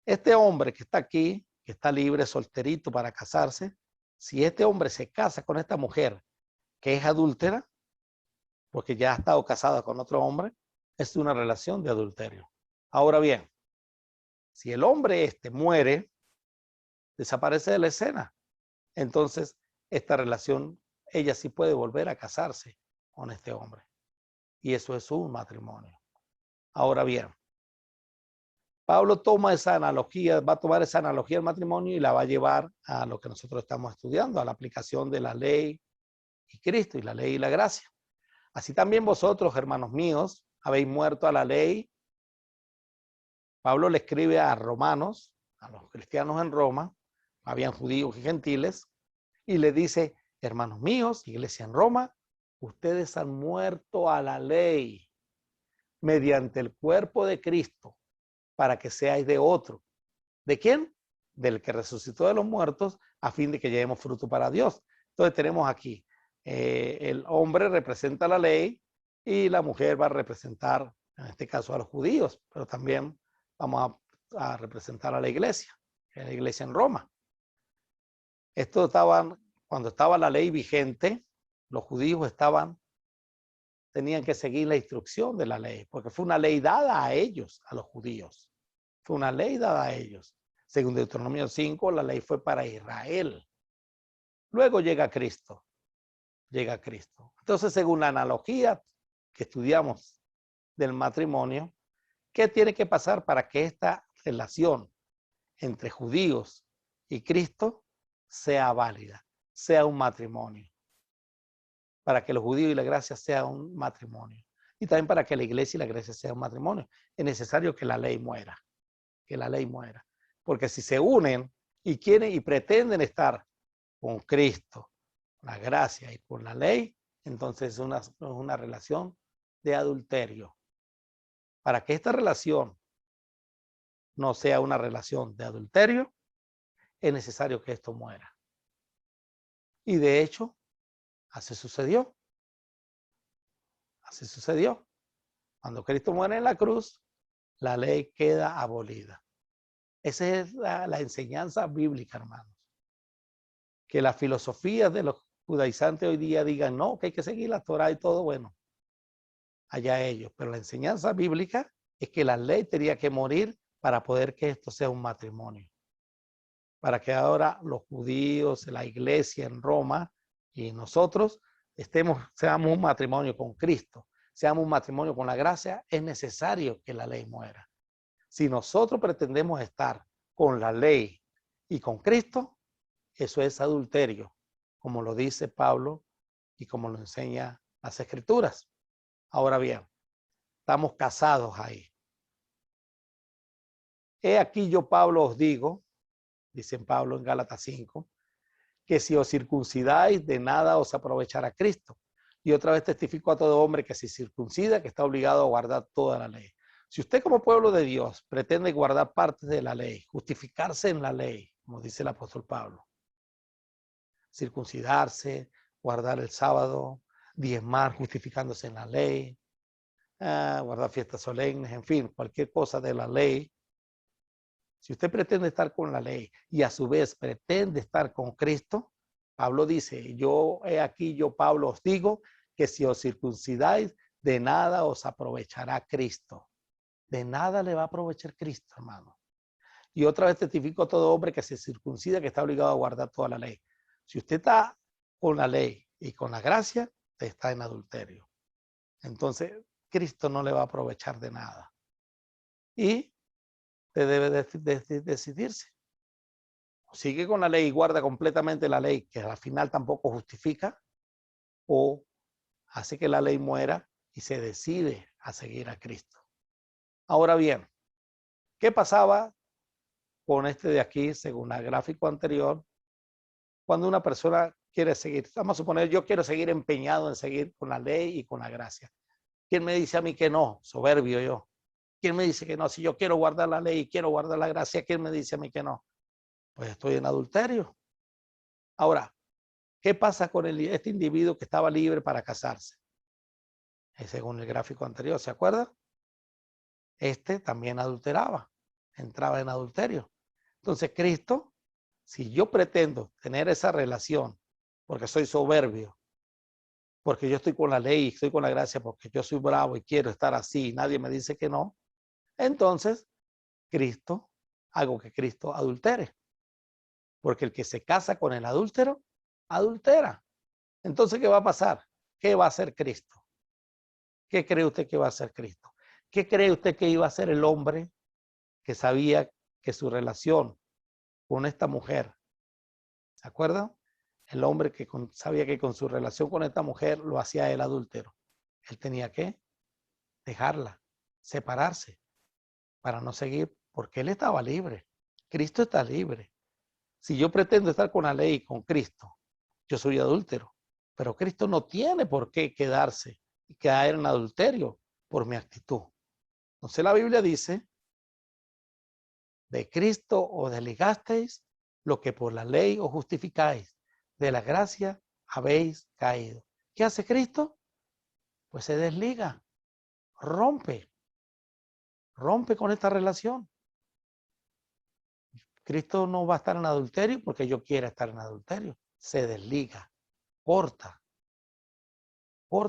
Este hombre que está aquí, que está libre, solterito para casarse, si este hombre se casa con esta mujer que es adúltera, porque ya ha estado casada con otro hombre, es una relación de adulterio. Ahora bien, si el hombre muere, desaparece de la escena, entonces esta relación, ella sí puede volver a casarse con este hombre. Y eso es un matrimonio. Ahora bien, Pablo toma esa analogía, va a tomar esa analogía del matrimonio y la va a llevar a lo que nosotros estamos estudiando, a la aplicación de la ley y Cristo, y la ley y la gracia. Así también vosotros, hermanos míos, habéis muerto a la ley. Pablo le escribe a romanos, a los cristianos en Roma, habían judíos y gentiles, y le dice, hermanos míos, iglesia en Roma, ustedes han muerto a la ley mediante el cuerpo de Cristo para que seáis de otro. ¿De quién? Del que resucitó de los muertos a fin de que llevemos fruto para Dios. Entonces tenemos aquí, el hombre representa la ley y la mujer va a representar, en este caso, a los judíos, pero también vamos a representar a la iglesia en Roma. Esto cuando estaba la ley vigente, los judíos tenían que seguir la instrucción de la ley, porque fue una ley dada a ellos, a los judíos. Fue una ley dada a ellos. Según Deuteronomio 5, la ley fue para Israel. Luego llega Cristo. Llega Cristo. Entonces, según la analogía que estudiamos del matrimonio, ¿qué tiene que pasar para que esta relación entre judíos y Cristo sea válida, sea un matrimonio? Para que los judíos y la gracia sea un matrimonio. Y también para que la iglesia y la gracia sea un matrimonio. Es necesario que la ley muera. Que la ley muera. Porque si se unen y quieren y pretenden estar con Cristo, la gracia y con la ley, entonces es una relación de adulterio. Para que esta relación no sea una relación de adulterio, es necesario que esto muera. Y de hecho, así sucedió. Así sucedió. Cuando Cristo muere en la cruz, la ley queda abolida. Esa es la enseñanza bíblica, hermanos. Que las filosofías de los judaizantes hoy día digan, no, que hay que seguir la Torah y todo, bueno, allá ellos. Pero la enseñanza bíblica es que la ley tenía que morir para poder que esto sea un matrimonio. Para que ahora los judíos, la iglesia en Roma y nosotros seamos un matrimonio con Cristo, seamos un matrimonio con la gracia, es necesario que la ley muera. Si nosotros pretendemos estar con la ley y con Cristo, eso es adulterio, como lo dice Pablo y como lo enseña las Escrituras. Ahora bien, estamos casados ahí. He aquí yo, Pablo, os digo, dice Pablo en Gálatas 5, que si os circuncidáis, de nada os aprovechará Cristo. Y otra vez testifico a todo hombre que si circuncida, que está obligado a guardar toda la ley. Si usted como pueblo de Dios pretende guardar partes de la ley, justificarse en la ley, como dice el apóstol Pablo, circuncidarse, guardar el sábado, diezmar justificándose en la ley, guardar fiestas solemnes, en fin, cualquier cosa de la ley. Si usted pretende estar con la ley y a su vez pretende estar con Cristo, Pablo dice, yo he aquí, yo Pablo os digo que si os circuncidáis, de nada os aprovechará Cristo. De nada le va a aprovechar Cristo, hermano. Y otra vez testifico a todo hombre que se circuncida, que está obligado a guardar toda la ley. Si usted está con la ley y con la gracia, está en adulterio. Entonces, Cristo no le va a aprovechar de nada. Y usted debe decidirse. Sigue con la ley y guarda completamente la ley, que al final tampoco justifica, o hace que la ley muera y se decide a seguir a Cristo. Ahora bien, ¿qué pasaba con este de aquí, según el gráfico anterior, cuando una persona quiere seguir? Vamos a suponer, yo quiero seguir empeñado en seguir con la ley y con la gracia. ¿Quién me dice a mí que no? Soberbio yo. ¿Quién me dice que no? Si yo quiero guardar la ley y quiero guardar la gracia, ¿quién me dice a mí que no? Pues estoy en adulterio. Ahora, ¿qué pasa con este individuo que estaba libre para casarse? Según el gráfico anterior, ¿se acuerda? Este también adulteraba, entraba en adulterio. Entonces, Cristo, si yo pretendo tener esa relación, porque soy soberbio, porque yo estoy con la ley, estoy con la gracia, porque yo soy bravo y quiero estar así, y nadie me dice que no, entonces, Cristo, hago que Cristo adultere. Porque el que se casa con el adúltero, adultera. Entonces, ¿qué va a pasar? ¿Qué va a hacer Cristo? ¿Qué cree usted que va a hacer Cristo? ¿Qué cree usted que iba a hacer el hombre que sabía que su relación con esta mujer, ¿se acuerdan? El hombre que sabía que con su relación con esta mujer lo hacía el adúltero. Él tenía que dejarla, separarse, para no seguir, porque él estaba libre. Cristo está libre. Si yo pretendo estar con la ley y con Cristo, yo soy adúltero. Pero Cristo no tiene por qué quedarse y caer en adulterio por mi actitud. Entonces la Biblia dice, de Cristo os desligasteis, lo que por la ley os justificáis, de la gracia habéis caído. ¿Qué hace Cristo? Pues se desliga, rompe con esta relación. Cristo no va a estar en adulterio porque yo quiera estar en adulterio. Se desliga, corta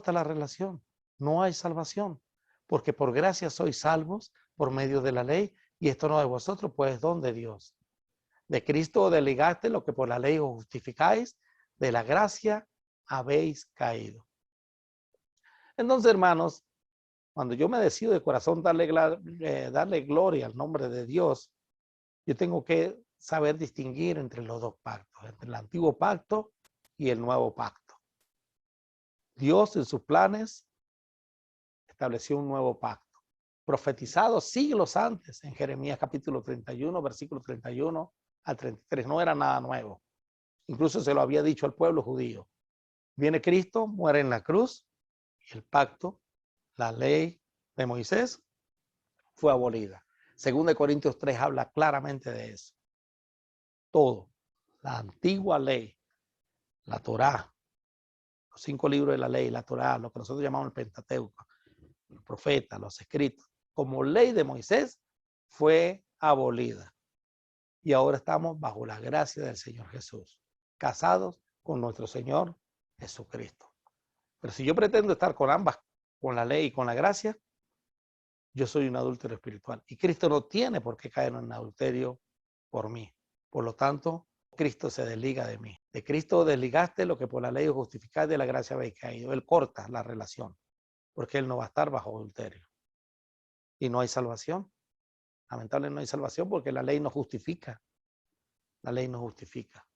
la relación. No hay salvación, porque por gracia sois salvos por medio de la ley, y esto no de vosotros, pues es don de Dios. De Cristo os desligaste, lo que por la ley os justificáis, de la gracia habéis caído. Entonces, hermanos, cuando yo me decido de corazón darle gloria al nombre de Dios, yo tengo que saber distinguir entre los dos pactos, entre el antiguo pacto y el nuevo pacto. Dios en sus planes estableció un nuevo pacto, profetizado siglos antes en Jeremías capítulo 31, versículo 31 al 33. No era nada nuevo. Incluso se lo había dicho al pueblo judío. Viene Cristo, muere en la cruz, y el pacto, la ley de Moisés, fue abolida. Según de Corintios 3 habla claramente de eso. Todo, la antigua ley, la Torá, los 5 libros de la ley, la Torá, lo que nosotros llamamos el Pentateuco, los profetas, los escritos, como ley de Moisés, fue abolida. Y ahora estamos bajo la gracia del Señor Jesús, casados con nuestro Señor Jesucristo. Pero si yo pretendo estar con ambas, con la ley y con la gracia, yo soy un adúltero espiritual. Y Cristo no tiene por qué caer en adulterio por mí. Por lo tanto, Cristo se desliga de mí. De Cristo desligaste, lo que por la ley os justificáis, de la gracia habéis caído. Él corta la relación, porque Él no va a estar bajo adulterio. Y no hay salvación. Lamentablemente no hay salvación porque la ley no justifica. La ley no justifica.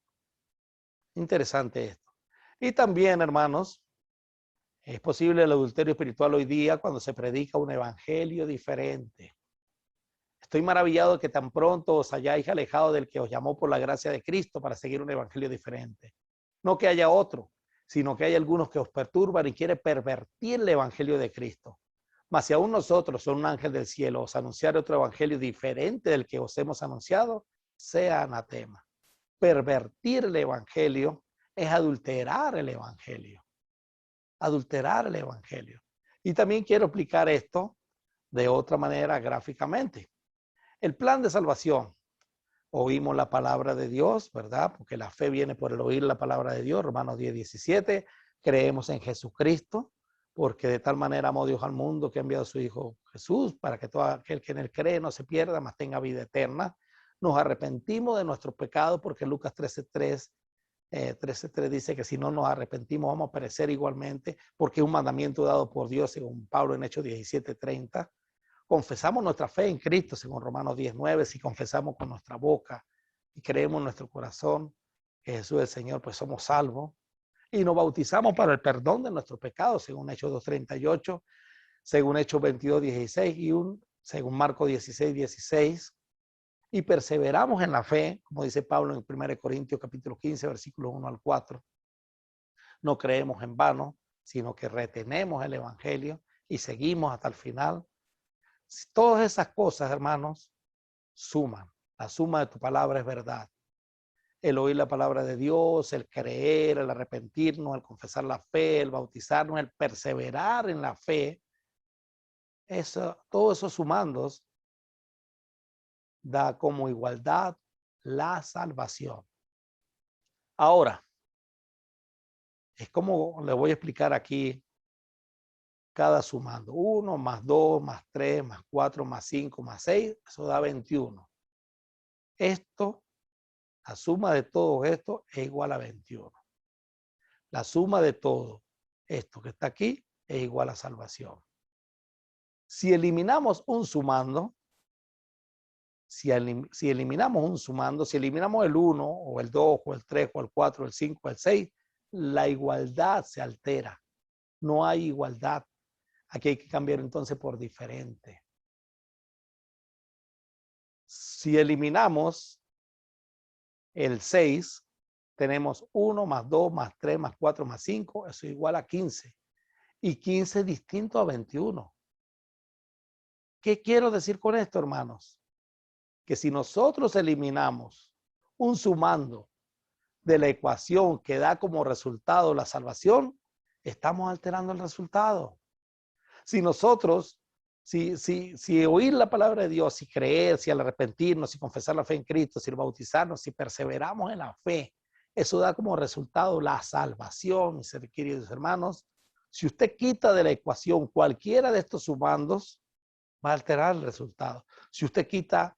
Interesante esto. Y también, hermanos, es posible el adulterio espiritual hoy día cuando se predica un evangelio diferente. Estoy maravillado de que tan pronto os hayáis alejado del que os llamó por la gracia de Cristo para seguir un evangelio diferente. No que haya otro, sino que hay algunos que os perturban y quieren pervertir el evangelio de Cristo. Mas si aún nosotros, son un ángel del cielo, os anunciar otro evangelio diferente del que os hemos anunciado, sea anatema. Pervertir el evangelio es adulterar el evangelio. Adulterar el evangelio. Y también quiero explicar esto de otra manera gráficamente. El plan de salvación. Oímos la palabra de Dios, ¿verdad? Porque la fe viene por el oír la palabra de Dios, Romanos 10:17. Creemos en Jesucristo, porque de tal manera amó Dios al mundo que ha enviado a su Hijo Jesús, para que todo aquel que en él cree no se pierda, mas tenga vida eterna. Nos arrepentimos de nuestros pecados, porque Lucas 13:3 dice que si no nos arrepentimos vamos a perecer igualmente, porque es un mandamiento dado por Dios, según Pablo en Hechos 17:30. Confesamos nuestra fe en Cristo, según Romanos 10:9, si confesamos con nuestra boca y creemos en nuestro corazón que Jesús es el Señor, pues somos salvos. Y nos bautizamos para el perdón de nuestros pecados, según Hechos 2:38, según Hechos 22:16 y según Marcos 16:16. Y perseveramos en la fe, como dice Pablo en 1 Corintios capítulo 15, versículos 1 al 4. No creemos en vano, sino que retenemos el evangelio y seguimos hasta el final. Todas esas cosas, hermanos, suman. La suma de tu palabra es verdad. El oír la palabra de Dios, el creer, el arrepentirnos, el confesar la fe, el bautizarnos, el perseverar en la fe, todos esos sumandos da como igualdad la salvación. Ahora, es como le voy a explicar aquí cada sumando. 1 más 2 más 3 más 4 más 5 más 6, eso da 21. Esto, la suma de todo esto es igual a 21. La suma de todo esto que está aquí es igual a salvación. Si eliminamos un sumando, si eliminamos un sumando, si eliminamos el 1 o el 2 o el 3 o el 4 o el 5 o el 6, la igualdad se altera. No hay igualdad. Aquí hay que cambiar entonces por diferente. Si eliminamos el 6, tenemos 1 más 2 más 3 más 4 más 5, eso es igual a 15. Y 15 es distinto a 21. ¿Qué quiero decir con esto, hermanos? Que si nosotros eliminamos un sumando de la ecuación que da como resultado la salvación, estamos alterando el resultado. Si nosotros, si oír la palabra de Dios, si creer, si al arrepentirnos, si confesar la fe en Cristo, si bautizarnos, si perseveramos en la fe, eso da como resultado la salvación, mis queridos hermanos. Si usted quita de la ecuación cualquiera de estos sumandos, va a alterar el resultado. Si usted quita,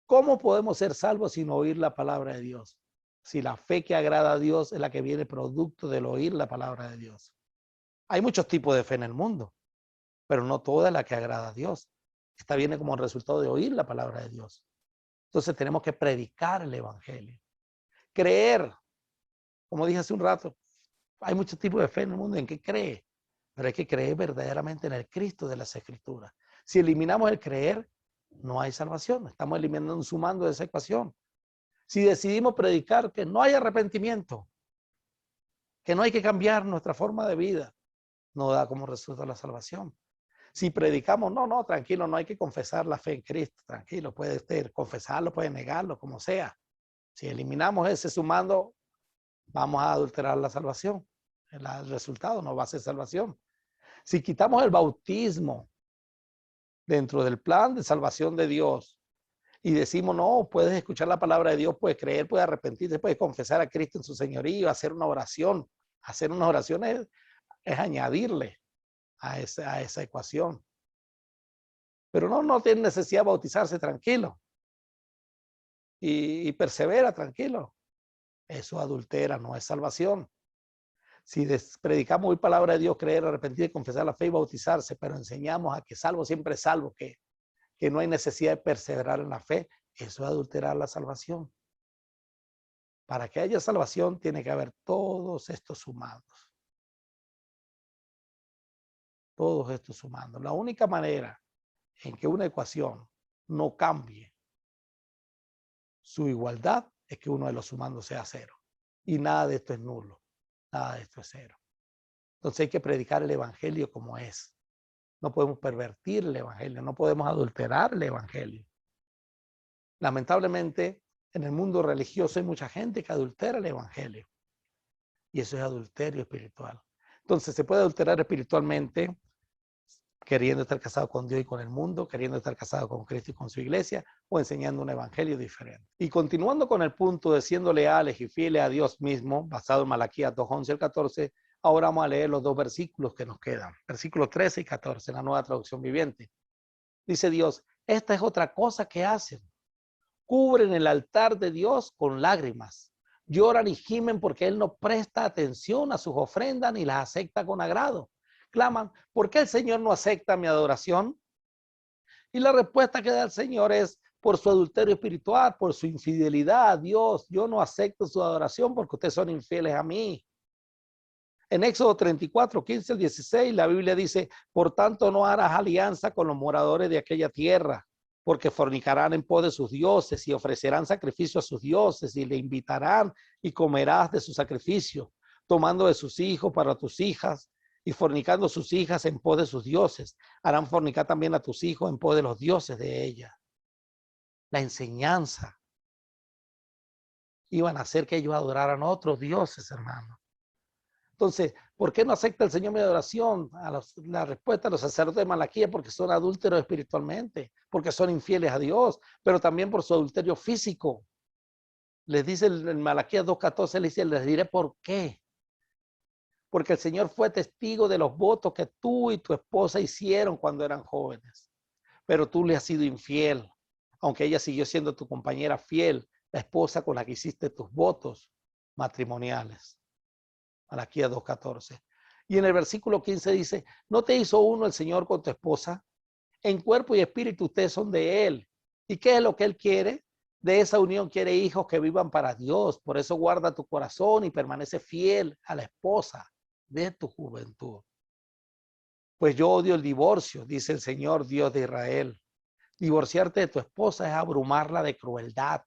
¿cómo podemos ser salvos sin oír la palabra de Dios? Si la fe que agrada a Dios es la que viene producto del oír la palabra de Dios. Hay muchos tipos de fe en el mundo, pero no toda es la que agrada a Dios. Esta viene como resultado de oír la palabra de Dios. Entonces tenemos que predicar el evangelio. Creer, como dije hace un rato, hay muchos tipos de fe en el mundo en que cree, pero hay que creer verdaderamente en el Cristo de las Escrituras. Si eliminamos el creer, no hay salvación. Estamos eliminando un sumando de esa ecuación. Si decidimos predicar que no hay arrepentimiento, que no hay que cambiar nuestra forma de vida, no da como resultado la salvación. Si predicamos, no, tranquilo, no hay que confesar la fe en Cristo, tranquilo, puede usted confesarlo, puede negarlo, como sea. Si eliminamos ese sumando, vamos a adulterar la salvación. El resultado no va a ser salvación. Si quitamos el bautismo dentro del plan de salvación de Dios y decimos, no, puedes escuchar la palabra de Dios, puedes creer, puedes arrepentirte, puedes confesar a Cristo en su señorío, hacer una oración. Hacer unas oraciones es añadirle a esa ecuación. Pero no tiene necesidad de bautizarse, tranquilo. Y persevera, tranquilo. Eso adultera, no es salvación. Si predicamos hoy palabra de Dios, creer, arrepentir, confesar la fe y bautizarse, pero enseñamos a que salvo siempre es salvo, que no hay necesidad de perseverar en la fe, eso es adulterar la salvación. Para que haya salvación tiene que haber todos estos sumandos. Todos estos sumandos. La única manera en que una ecuación no cambie. Su igualdad es que uno de los sumandos sea cero. Y nada de esto es nulo. Nada de esto es cero. Entonces hay que predicar el evangelio como es. No podemos pervertir el evangelio. No podemos adulterar el evangelio. Lamentablemente, en el mundo religioso hay mucha gente que adultera el evangelio. Y eso es adulterio espiritual. Entonces se puede adulterar espiritualmente queriendo estar casado con Dios y con el mundo, queriendo estar casado con Cristo y con su iglesia, o enseñando un evangelio diferente. Y continuando con el punto de siendo leales y fieles a Dios mismo, basado en Malaquías 2:11 al 14, ahora vamos a leer los dos versículos que nos quedan. Versículos 13 y 14, la Nueva Traducción Viviente. Dice Dios, esta es otra cosa que hacen. Cubren el altar de Dios con lágrimas. Lloran y gimen porque Él no presta atención a sus ofrendas ni las acepta con agrado. Claman, ¿por qué el Señor no acepta mi adoración? Y la respuesta que da el Señor es por su adulterio espiritual, por su infidelidad a Dios. Yo no acepto su adoración porque ustedes son infieles a mí. En Éxodo 34, 15 al 16, la Biblia dice, por tanto no harás alianza con los moradores de aquella tierra, porque fornicarán en pos de sus dioses y ofrecerán sacrificio a sus dioses y le invitarán y comerás de su sacrificio, tomando de sus hijos para tus hijas y fornicando sus hijas en pos de sus dioses. Harán fornicar también a tus hijos en pos de los dioses de ella. La enseñanza iban a hacer que ellos adoraran a otros dioses, hermano. Entonces, ¿por qué no acepta el Señor mi adoración? La respuesta a los sacerdotes de Malaquía, porque son adúlteros espiritualmente, porque son infieles a Dios, pero también por su adulterio físico. Les dice en Malaquías 2:14, les diré por qué. Porque el Señor fue testigo de los votos que tú y tu esposa hicieron cuando eran jóvenes. Pero tú le has sido infiel, aunque ella siguió siendo tu compañera fiel, la esposa con la que hiciste tus votos matrimoniales. Malaquías 2:14. Y en el versículo 15 dice, ¿no te hizo uno el Señor con tu esposa? En cuerpo y espíritu ustedes son de Él. ¿Y qué es lo que Él quiere? De esa unión quiere hijos que vivan para Dios. Por eso guarda tu corazón y permanece fiel a la esposa de tu juventud. Pues yo odio el divorcio, dice el Señor Dios de Israel. Divorciarte de tu esposa es abrumarla de crueldad,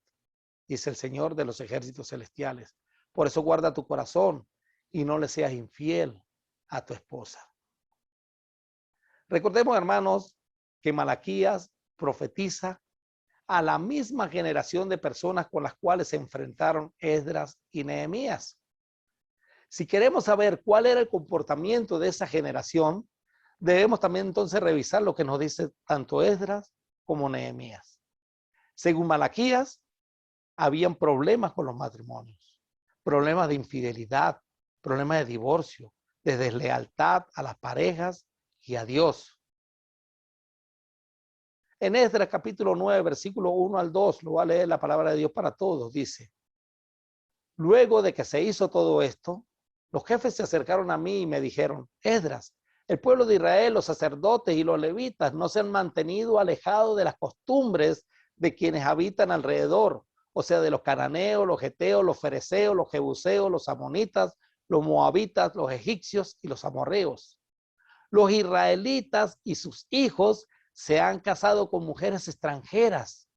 dice el Señor de los ejércitos celestiales. Por eso guarda tu corazón y no le seas infiel a tu esposa. Recordemos, hermanos, que Malaquías profetiza a la misma generación de personas con las cuales se enfrentaron Esdras y Nehemías. Si queremos saber cuál era el comportamiento de esa generación, debemos también entonces revisar lo que nos dice tanto Esdras como Nehemías. Según Malaquías, habían problemas con los matrimonios, problemas de infidelidad, problemas de divorcio, de deslealtad a las parejas y a Dios. En Esdras capítulo 9, versículo 1 al 2, lo voy a leer la palabra de Dios para todos, dice, luego de que se hizo todo esto, los jefes se acercaron a mí y me dijeron, Esdras, el pueblo de Israel, los sacerdotes y los levitas no se han mantenido alejados de las costumbres de quienes habitan alrededor, o sea, de los cananeos, los geteos, los fereceos, los jebuseos, los amonitas, los moabitas, los egipcios y los amorreos. Los israelitas y sus hijos se han casado con mujeres extranjeras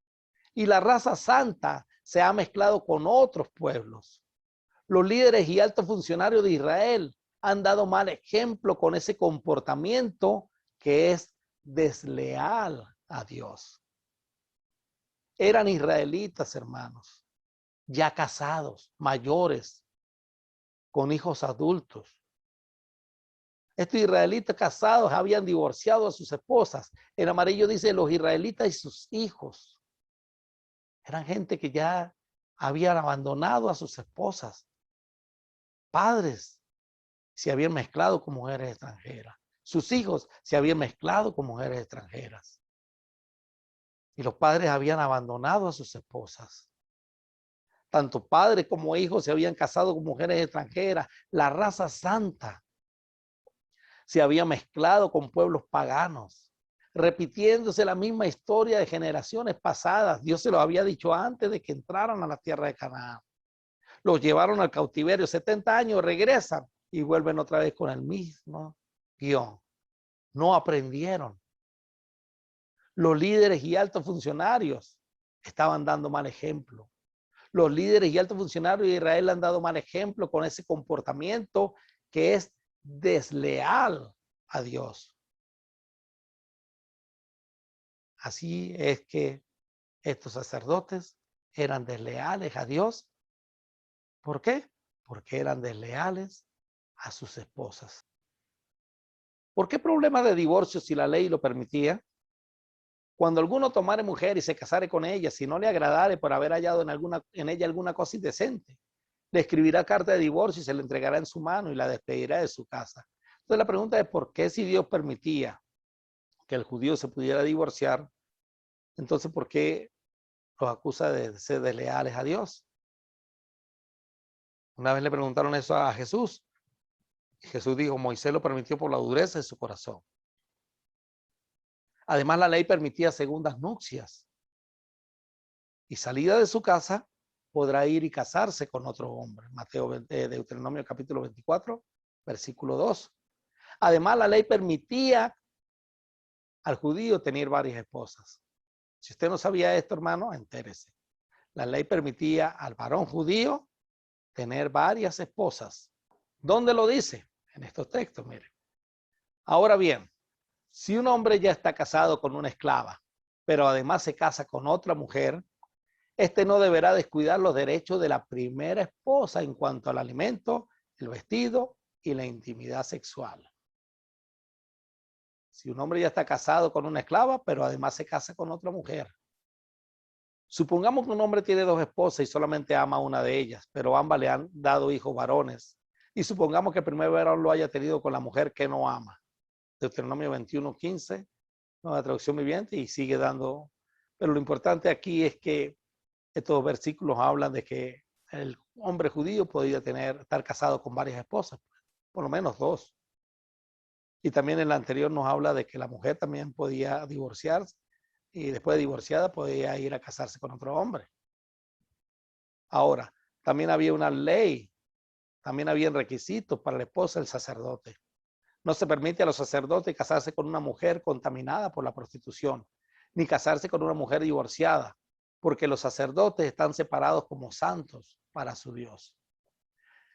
y la raza santa se ha mezclado con otros pueblos. Los líderes y altos funcionarios de Israel han dado mal ejemplo con ese comportamiento que es desleal a Dios. Eran israelitas, hermanos, ya casados, mayores, con hijos adultos. Estos israelitas casados habían divorciado a sus esposas. En amarillo dice los israelitas y sus hijos. Eran gente que ya habían abandonado a sus esposas. Padres se habían mezclado con mujeres extranjeras. Sus hijos se habían mezclado con mujeres extranjeras. Y los padres habían abandonado a sus esposas. Tanto padres como hijos se habían casado con mujeres extranjeras. La raza santa se había mezclado con pueblos paganos, repitiéndose la misma historia de generaciones pasadas. Dios se lo había dicho antes de que entraran a la tierra de Canaán. Los llevaron al cautiverio, 70 años, regresan y vuelven otra vez con el mismo guión. No aprendieron. Los líderes y altos funcionarios estaban dando mal ejemplo. Los líderes y altos funcionarios de Israel han dado mal ejemplo con ese comportamiento que es desleal a Dios. Así es que estos sacerdotes eran desleales a Dios. ¿Por qué? Porque eran desleales a sus esposas. ¿Por qué problemas de divorcio si la ley lo permitía? Cuando alguno tomare mujer y se casare con ella, si no le agradare por haber hallado en ella alguna cosa indecente, le escribirá carta de divorcio y se le entregará en su mano y la despedirá de su casa. Entonces la pregunta es, ¿por qué si Dios permitía que el judío se pudiera divorciar, entonces por qué los acusa de ser desleales a Dios? Una vez le preguntaron eso a Jesús. Y Jesús dijo, Moisés lo permitió por la dureza de su corazón. Además, la ley permitía segundas nupcias. Y salida de su casa, podrá ir y casarse con otro hombre. Deuteronomio capítulo 24, versículo 2. Además, la ley permitía al judío tener varias esposas. Si usted no sabía esto, hermano, entérese. La ley permitía al varón judío tener varias esposas. ¿Dónde lo dice? En estos textos, mire. Ahora bien, si un hombre ya está casado con una esclava, pero además se casa con otra mujer, este no deberá descuidar los derechos de la primera esposa en cuanto al alimento, el vestido y la intimidad sexual. Si un hombre ya está casado con una esclava, pero además se casa con otra mujer. Supongamos que un hombre tiene dos esposas y solamente ama a una de ellas, pero ambas le han dado hijos varones. Y supongamos que el primer varón lo haya tenido con la mujer que no ama. Deuteronomio 21:15, nueva traducción viviente, y sigue dando. Pero lo importante aquí es que estos versículos hablan de que el hombre judío podía estar casado con varias esposas, por lo menos dos. Y también en la anterior nos habla de que la mujer también podía divorciarse y después de divorciada podía ir a casarse con otro hombre. Ahora, también había una ley, también había requisitos para la esposa del sacerdote. No se permite a los sacerdotes casarse con una mujer contaminada por la prostitución, ni casarse con una mujer divorciada, porque los sacerdotes están separados como santos para su Dios.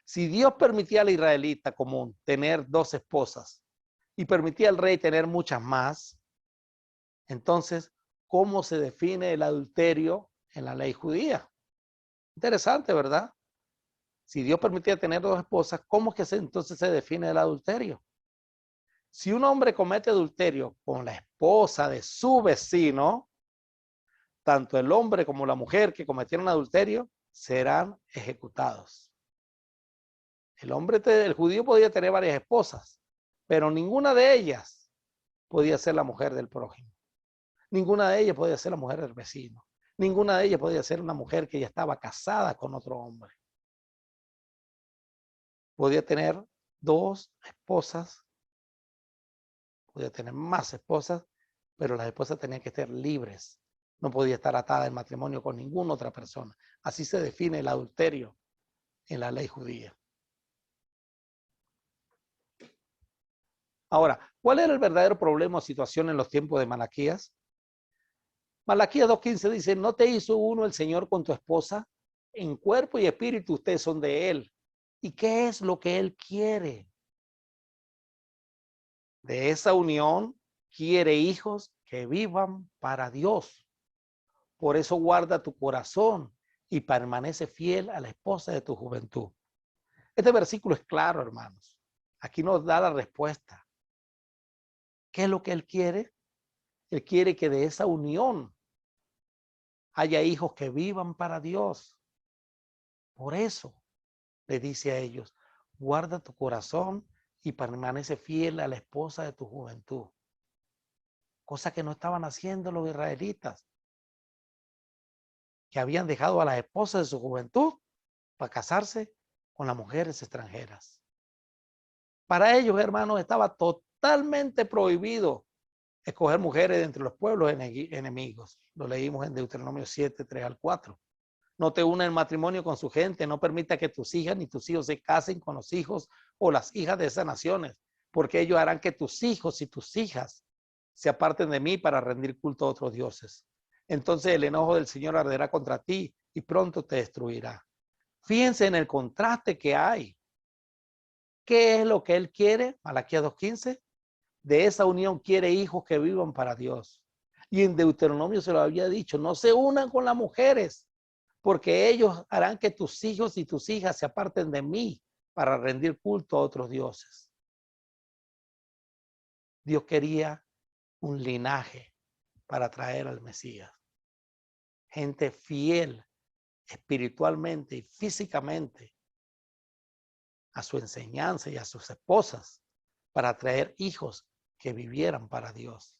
Si Dios permitía al israelita común tener dos esposas y permitía al rey tener muchas más, entonces, ¿cómo se define el adulterio en la ley judía? Interesante, ¿verdad? Si Dios permitía tener dos esposas, ¿cómo es que entonces se define el adulterio? Si un hombre comete adulterio con la esposa de su vecino, tanto el hombre como la mujer que cometieron adulterio serán ejecutados. El judío podía tener varias esposas, pero ninguna de ellas podía ser la mujer del prójimo. Ninguna de ellas podía ser la mujer del vecino. Ninguna de ellas podía ser una mujer que ya estaba casada con otro hombre. Podía tener dos esposas, podía tener más esposas, pero las esposas tenían que estar libres. No podía estar atada en matrimonio con ninguna otra persona. Así se define el adulterio en la ley judía. Ahora, ¿cuál era el verdadero problema o situación en los tiempos de Malaquías? Malaquías 2:15 dice, ¿no te hizo uno el Señor con tu esposa? En cuerpo y espíritu ustedes son de Él. ¿Y qué es lo que Él quiere? De esa unión quiere hijos que vivan para Dios. Por eso guarda tu corazón y permanece fiel a la esposa de tu juventud. Este versículo es claro, hermanos. Aquí nos da la respuesta. ¿Qué es lo que Él quiere? Él quiere que de esa unión haya hijos que vivan para Dios. Por eso le dice a ellos, guarda tu corazón y permanece fiel a la esposa de tu juventud. Cosa que no estaban haciendo los israelitas, que habían dejado a las esposas de su juventud para casarse con las mujeres extranjeras. Para ellos, hermanos, estaba totalmente prohibido escoger mujeres de entre los pueblos enemigos. Lo leímos en Deuteronomio 7, 3 al 4. No te una en matrimonio con su gente, no permita que tus hijas ni tus hijos se casen con los hijos o las hijas de esas naciones, porque ellos harán que tus hijos y tus hijas se aparten de mí para rendir culto a otros dioses. Entonces el enojo del Señor arderá contra ti y pronto te destruirá. Fíjense en el contraste que hay. ¿Qué es lo que él quiere? Malaquías 2:15. De esa unión quiere hijos que vivan para Dios. Y en Deuteronomio se lo había dicho, no se unan con las mujeres, porque ellos harán que tus hijos y tus hijas se aparten de mí para rendir culto a otros dioses. Dios quería un linaje para traer al Mesías. Gente fiel espiritualmente y físicamente a su enseñanza y a sus esposas para traer hijos que vivieran para Dios.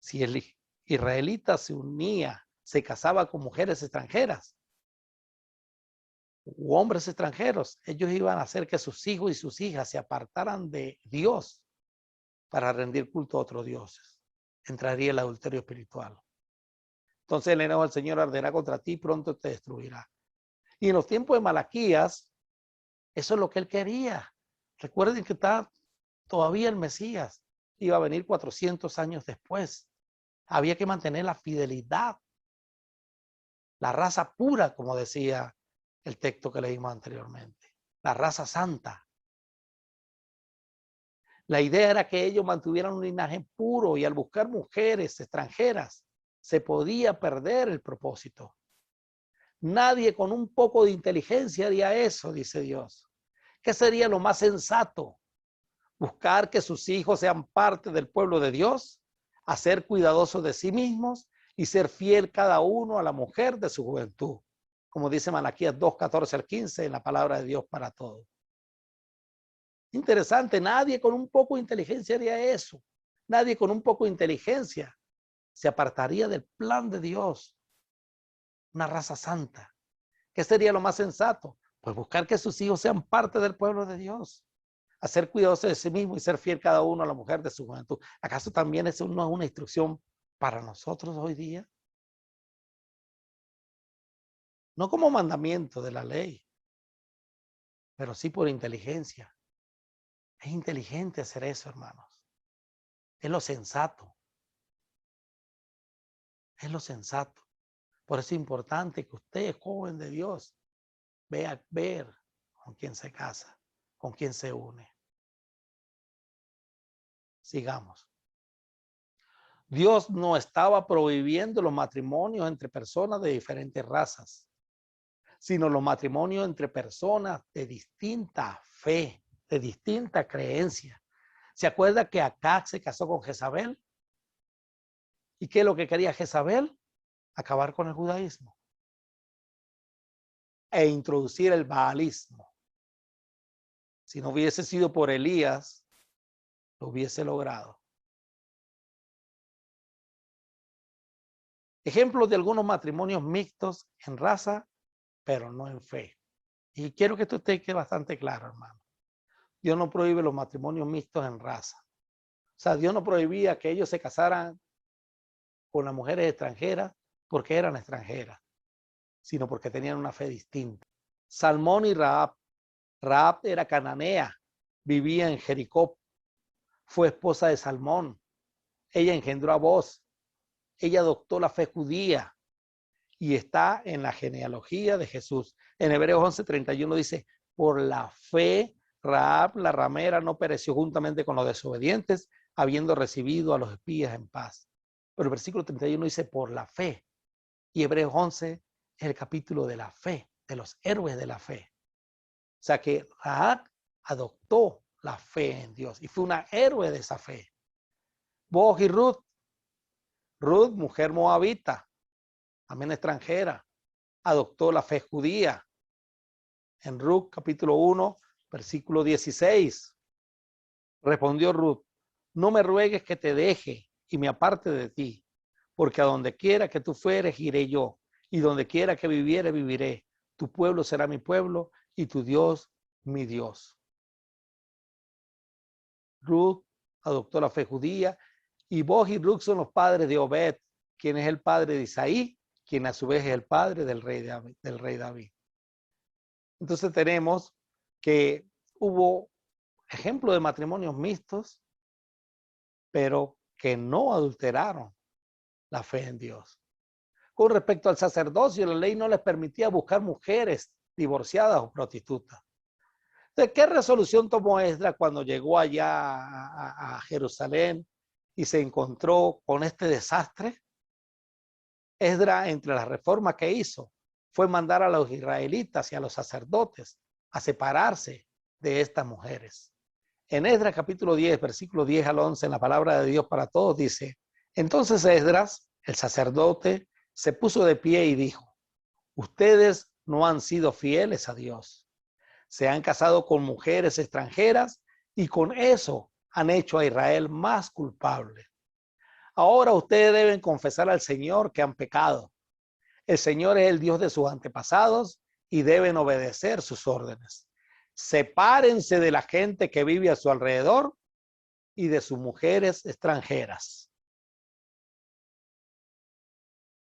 Si el israelita se unía, se casaba con mujeres extranjeras u hombres extranjeros, ellos iban a hacer que sus hijos y sus hijas se apartaran de Dios para rendir culto a otros dioses. Entraría el adulterio espiritual. Entonces el enojo del Señor arderá contra ti y pronto te destruirá. Y en los tiempos de Malaquías, eso es lo que él quería. Recuerden que está todavía el Mesías. Iba a venir 400 años después. Había que mantener la fidelidad, la raza pura, como decía el texto que leímos anteriormente, la raza santa. La idea era que ellos mantuvieran un linaje puro y al buscar mujeres extranjeras se podía perder el propósito. Nadie con un poco de inteligencia haría eso, dice Dios. ¿Qué sería lo más sensato? Buscar que sus hijos sean parte del pueblo de Dios, a ser cuidadosos de sí mismos y ser fiel cada uno a la mujer de su juventud. Como dice Malaquías 2:14-15 en la palabra de Dios para todos. Interesante, nadie con un poco de inteligencia haría eso. Nadie con un poco de inteligencia se apartaría del plan de Dios. Una raza santa. ¿Qué sería lo más sensato? Pues buscar que sus hijos sean parte del pueblo de Dios. Hacer cuidadoso de sí mismo y ser fiel cada uno a la mujer de su juventud. ¿Acaso también eso no es una instrucción para nosotros hoy día? No como mandamiento de la ley, pero sí por inteligencia. Es inteligente hacer eso, hermanos. Es lo sensato. Es lo sensato. Por eso es importante que usted, joven de Dios, vea ver con quién se casa, con quién se une. Sigamos. Dios no estaba prohibiendo los matrimonios entre personas de diferentes razas, sino los matrimonios entre personas de distinta fe, de distinta creencia. ¿Se acuerda que Acab se casó con Jezabel? ¿Y qué es lo que quería Jezabel? Acabar con el judaísmo e introducir el baalismo. Si no hubiese sido por Elías, lo hubiese logrado. Ejemplos de algunos matrimonios mixtos en raza, pero no en fe. Y quiero que esto esté bastante claro, hermano. Dios no prohíbe los matrimonios mixtos en raza. O sea, Dios no prohibía que ellos se casaran con las mujeres extranjeras porque eran extranjeras, sino porque tenían una fe distinta. Salmón y Rahab. Rahab era cananea, vivía en Jericó, fue esposa de Salmón. Ella engendró a Boz. Ella adoptó la fe judía y está en la genealogía de Jesús. En Hebreos 11:31 dice, por la fe, Rahab la ramera no pereció juntamente con los desobedientes, habiendo recibido a los espías en paz. Pero el versículo 31 dice, por la fe. Y Hebreos 11 es el capítulo de la fe, de los héroes de la fe. O sea que Rahab adoptó la fe en Dios y fue una héroe de esa fe. Boaz y Ruth. Ruth, mujer moabita, también extranjera, adoptó la fe judía. En Ruth capítulo 1, versículo 16. Respondió Ruth, no me ruegues que te deje y me aparte de ti, porque a donde quiera que tú fueres, iré yo, y donde quiera que viviere, viviré. Tu pueblo será mi pueblo y tu Dios, mi Dios. Ruth adoptó la fe judía y Boaz y Ruth son los padres de Obed, quien es el padre de Isaí, quien a su vez es el padre del rey David. Entonces tenemos que hubo ejemplos de matrimonios mixtos, pero que no adulteraron la fe en Dios. Con respecto al sacerdocio, la ley no les permitía buscar mujeres divorciadas o prostitutas. Entonces, ¿qué resolución tomó Esdras cuando llegó allá a Jerusalén y se encontró con este desastre? Esdras, entre las reformas que hizo, fue mandar a los israelitas y a los sacerdotes a separarse de estas mujeres. En Esdras capítulo 10, versículo 10 al 11, en la palabra de Dios para todos dice: entonces Esdras, el sacerdote, se puso de pie y dijo: ustedes no han sido fieles a Dios. Se han casado con mujeres extranjeras y con eso han hecho a Israel más culpable. Ahora ustedes deben confesar al Señor que han pecado. El Señor es el Dios de sus antepasados y deben obedecer sus órdenes. Sepárense de la gente que vive a su alrededor y de sus mujeres extranjeras.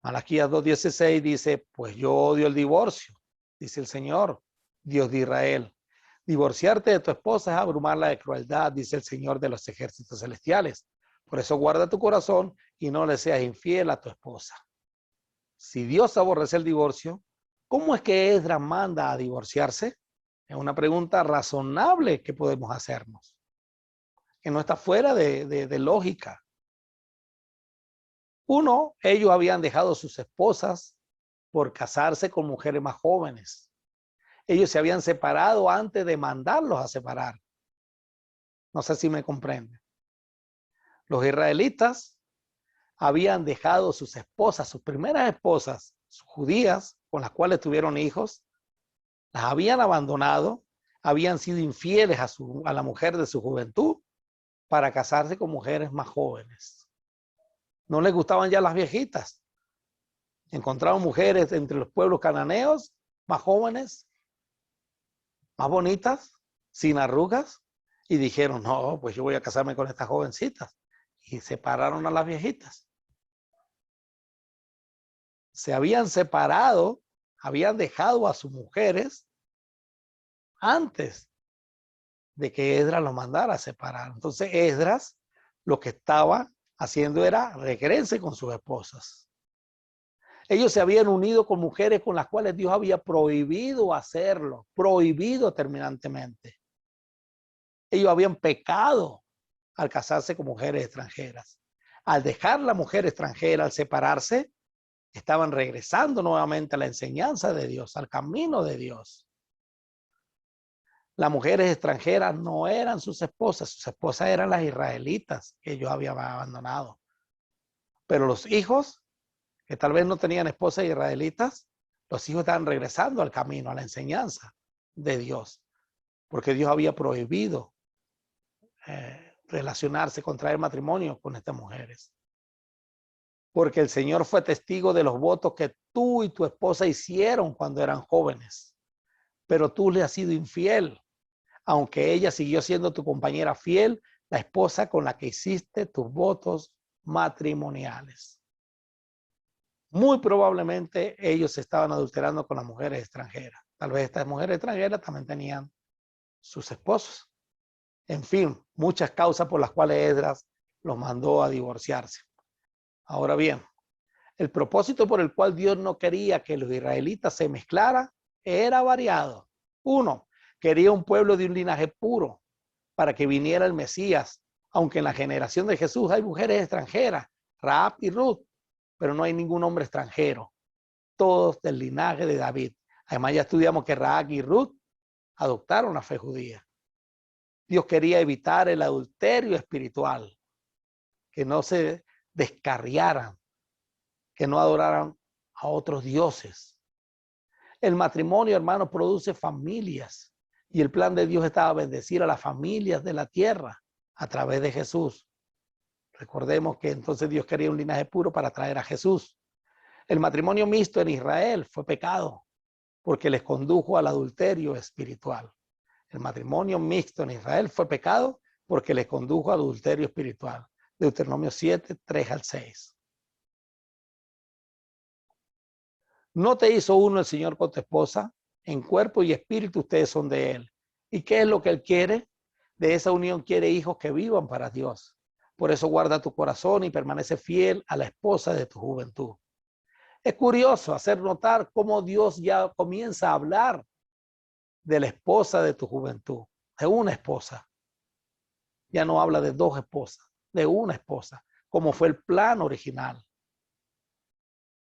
Malaquías 2:16 dice: pues yo odio el divorcio, dice el Señor, Dios de Israel. Divorciarte de tu esposa es abrumarla de crueldad, dice el Señor de los ejércitos celestiales. Por eso guarda tu corazón y no le seas infiel a tu esposa. Si Dios aborrece el divorcio, ¿cómo es que Esdras manda a divorciarse? Es una pregunta razonable que podemos hacernos, que no está fuera de lógica. Uno, ellos habían dejado sus esposas por casarse con mujeres más jóvenes. Ellos se habían separado antes de mandarlos a separar. No sé si me comprenden. Los israelitas habían dejado sus esposas, sus primeras esposas, sus judías, con las cuales tuvieron hijos, las habían abandonado, habían sido infieles a la mujer de su juventud para casarse con mujeres más jóvenes. No les gustaban ya las viejitas. Encontraron mujeres entre los pueblos cananeos, más jóvenes, más bonitas, sin arrugas, y dijeron: no, pues yo voy a casarme con estas jovencitas. Y separaron a las viejitas. Se habían separado, habían dejado a sus mujeres antes de que Esdras los mandara a separar. Entonces Esdras lo que estaba haciendo era regrese con sus esposas. Ellos se habían unido con mujeres con las cuales Dios había prohibido hacerlo, prohibido terminantemente. Ellos habían pecado al casarse con mujeres extranjeras. Al dejar la mujer extranjera, al separarse, estaban regresando nuevamente a la enseñanza de Dios, al camino de Dios. Las mujeres extranjeras no eran sus esposas eran las israelitas que ellos habían abandonado. Pero los hijos, que tal vez no tenían esposas israelitas, los hijos estaban regresando al camino, a la enseñanza de Dios, porque Dios había prohibido relacionarse, contraer matrimonio con estas mujeres. Porque el Señor fue testigo de los votos que tú y tu esposa hicieron cuando eran jóvenes, pero tú le has sido infiel. Aunque ella siguió siendo tu compañera fiel, la esposa con la que hiciste tus votos matrimoniales. Muy probablemente ellos estaban adulterando con las mujeres extranjeras. Tal vez estas mujeres extranjeras también tenían sus esposos. En fin, muchas causas por las cuales Esdras los mandó a divorciarse. Ahora bien, el propósito por el cual Dios no quería que los israelitas se mezclaran era variado. Uno, quería un pueblo de un linaje puro para que viniera el Mesías, aunque en la generación de Jesús hay mujeres extranjeras, Rahab y Ruth, pero no hay ningún hombre extranjero, todos del linaje de David. Además ya estudiamos que Rahab y Ruth adoptaron la fe judía. Dios quería evitar el adulterio espiritual, que no se descarriaran, que no adoraran a otros dioses. El matrimonio, hermano, produce familias y el plan de Dios estaba bendecir a las familias de la tierra a través de Jesús. Recordemos que entonces Dios quería un linaje puro para traer a Jesús. El matrimonio mixto en Israel fue pecado porque les condujo al adulterio espiritual. El matrimonio mixto en Israel fue pecado porque les condujo al adulterio espiritual. Deuteronomio 7, 3 al 6. ¿No te hizo uno el Señor con tu esposa? En cuerpo y espíritu ustedes son de Él. ¿Y qué es lo que Él quiere? De esa unión quiere hijos que vivan para Dios, Por eso guarda tu corazón y permanece fiel a la esposa de tu juventud. Es curioso hacer notar cómo Dios ya comienza a hablar de la esposa de tu juventud, de una esposa. Ya no habla de dos esposas, de una esposa, como fue el plan original.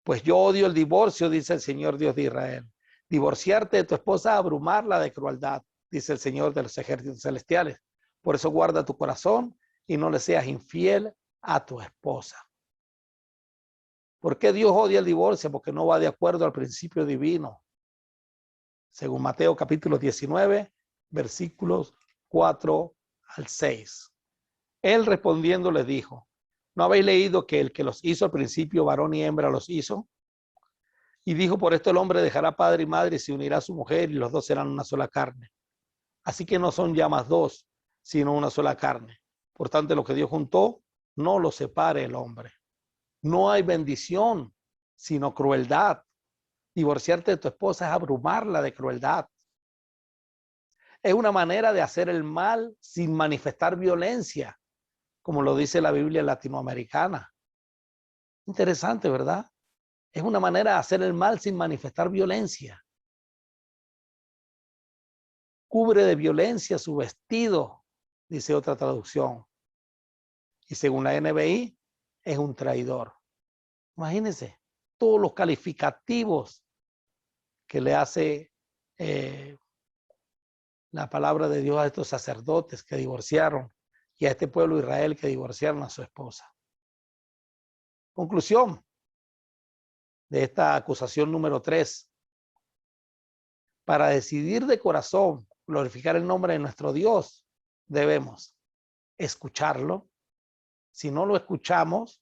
Pues yo odio el divorcio, dice el Señor Dios de Israel. Divorciarte de tu esposa, abrumarla de crueldad, dice el Señor de los ejércitos celestiales. Por eso guarda tu corazón y no le seas infiel a tu esposa. ¿Por qué Dios odia el divorcio? Porque no va de acuerdo al principio divino. Según Mateo capítulo 19, versículos 4 al 6. Él respondiendo les dijo, ¿no habéis leído que el que los hizo al principio, varón y hembra, los hizo? Y dijo, por esto el hombre dejará padre y madre y se unirá a su mujer y los dos serán una sola carne. Así que no son ya más dos, sino una sola carne. Por tanto, lo que Dios juntó, no lo separe el hombre. No hay bendición, sino crueldad. Divorciarte de tu esposa es abrumarla de crueldad. Es una manera de hacer el mal sin manifestar violencia, como lo dice la Biblia latinoamericana. Interesante, ¿verdad? Es una manera de hacer el mal sin manifestar violencia. Cubre de violencia su vestido, dice otra traducción. Y según la NBI, es un traidor. Imagínense todos los calificativos que le hace la palabra de Dios a estos sacerdotes que divorciaron y a este pueblo de Israel que divorciaron a su esposa. Conclusión de esta acusación número 3. Para decidir de corazón glorificar el nombre de nuestro Dios, debemos escucharlo. Si no lo escuchamos,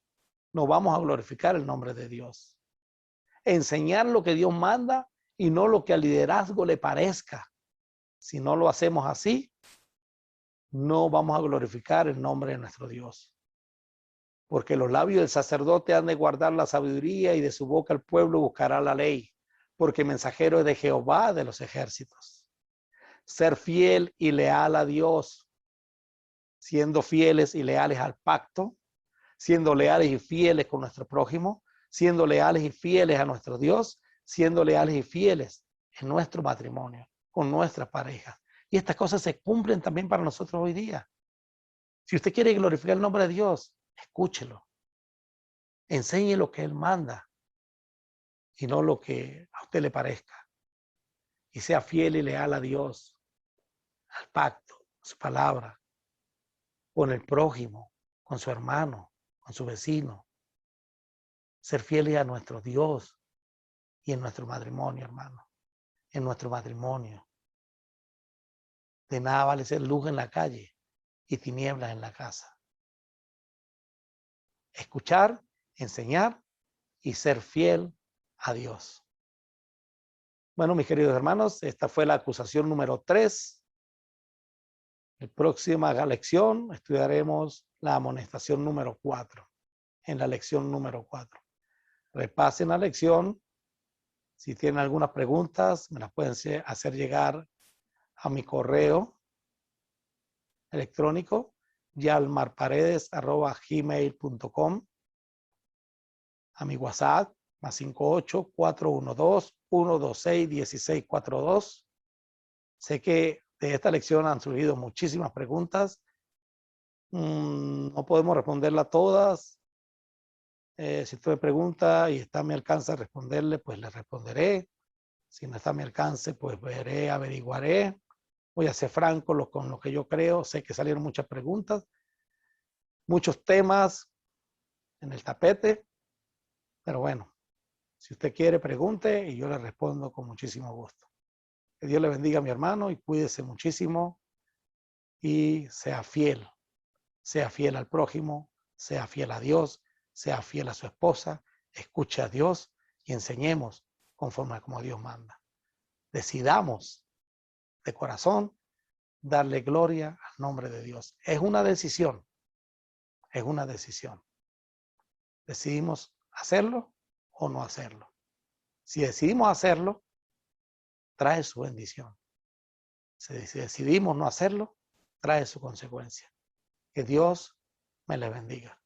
no vamos a glorificar el nombre de Dios. Enseñar lo que Dios manda y no lo que al liderazgo le parezca. Si no lo hacemos así, no vamos a glorificar el nombre de nuestro Dios. Porque los labios del sacerdote han de guardar la sabiduría y de su boca el pueblo buscará la ley. Porque mensajero es de Jehová de los ejércitos. Ser fiel y leal a Dios, siendo fieles y leales al pacto, siendo leales y fieles con nuestro prójimo, siendo leales y fieles a nuestro Dios, siendo leales y fieles en nuestro matrimonio, con nuestras parejas. Y estas cosas se cumplen también para nosotros hoy día. Si usted quiere glorificar el nombre de Dios, escúchelo. Enseñe lo que Él manda y no lo que a usted le parezca. Y sea fiel y leal a Dios, al pacto, a su palabra, con el prójimo, con su hermano, con su vecino. Ser fieles a nuestro Dios y en nuestro matrimonio, hermano. En nuestro matrimonio. De nada vale ser luz en la calle y tinieblas en la casa. Escuchar, enseñar y ser fiel a Dios. Bueno, mis queridos hermanos, esta fue la acusación número 3. En la próxima lección estudiaremos la amonestación número 4. En la lección número 4. Repasen la lección. Si tienen algunas preguntas, me las pueden hacer llegar a mi correo electrónico yalmarparedes@gmail.com, a mi WhatsApp +58 412 126 1642. Sé que de esta lección han surgido muchísimas preguntas. No podemos responderlas todas. Si usted me pregunta y está a mi alcance responderle, pues le responderé. Si no está a mi alcance, pues veré, averiguaré. Voy a ser franco con lo que yo creo. Sé que salieron muchas preguntas, muchos temas en el tapete, pero bueno, si usted quiere, pregunte y yo le respondo con muchísimo gusto. Que Dios le bendiga a mi hermano y cuídese muchísimo y sea fiel al prójimo, sea fiel a Dios, sea fiel a su esposa, escuche a Dios y enseñemos conforme a como Dios manda. Decidamos de corazón darle gloria al nombre de Dios. Es una decisión. Es una decisión. Decidimos hacerlo o no hacerlo. Si decidimos hacerlo, trae su bendición. Si decidimos no hacerlo, trae su consecuencia. Que Dios Me le bendiga.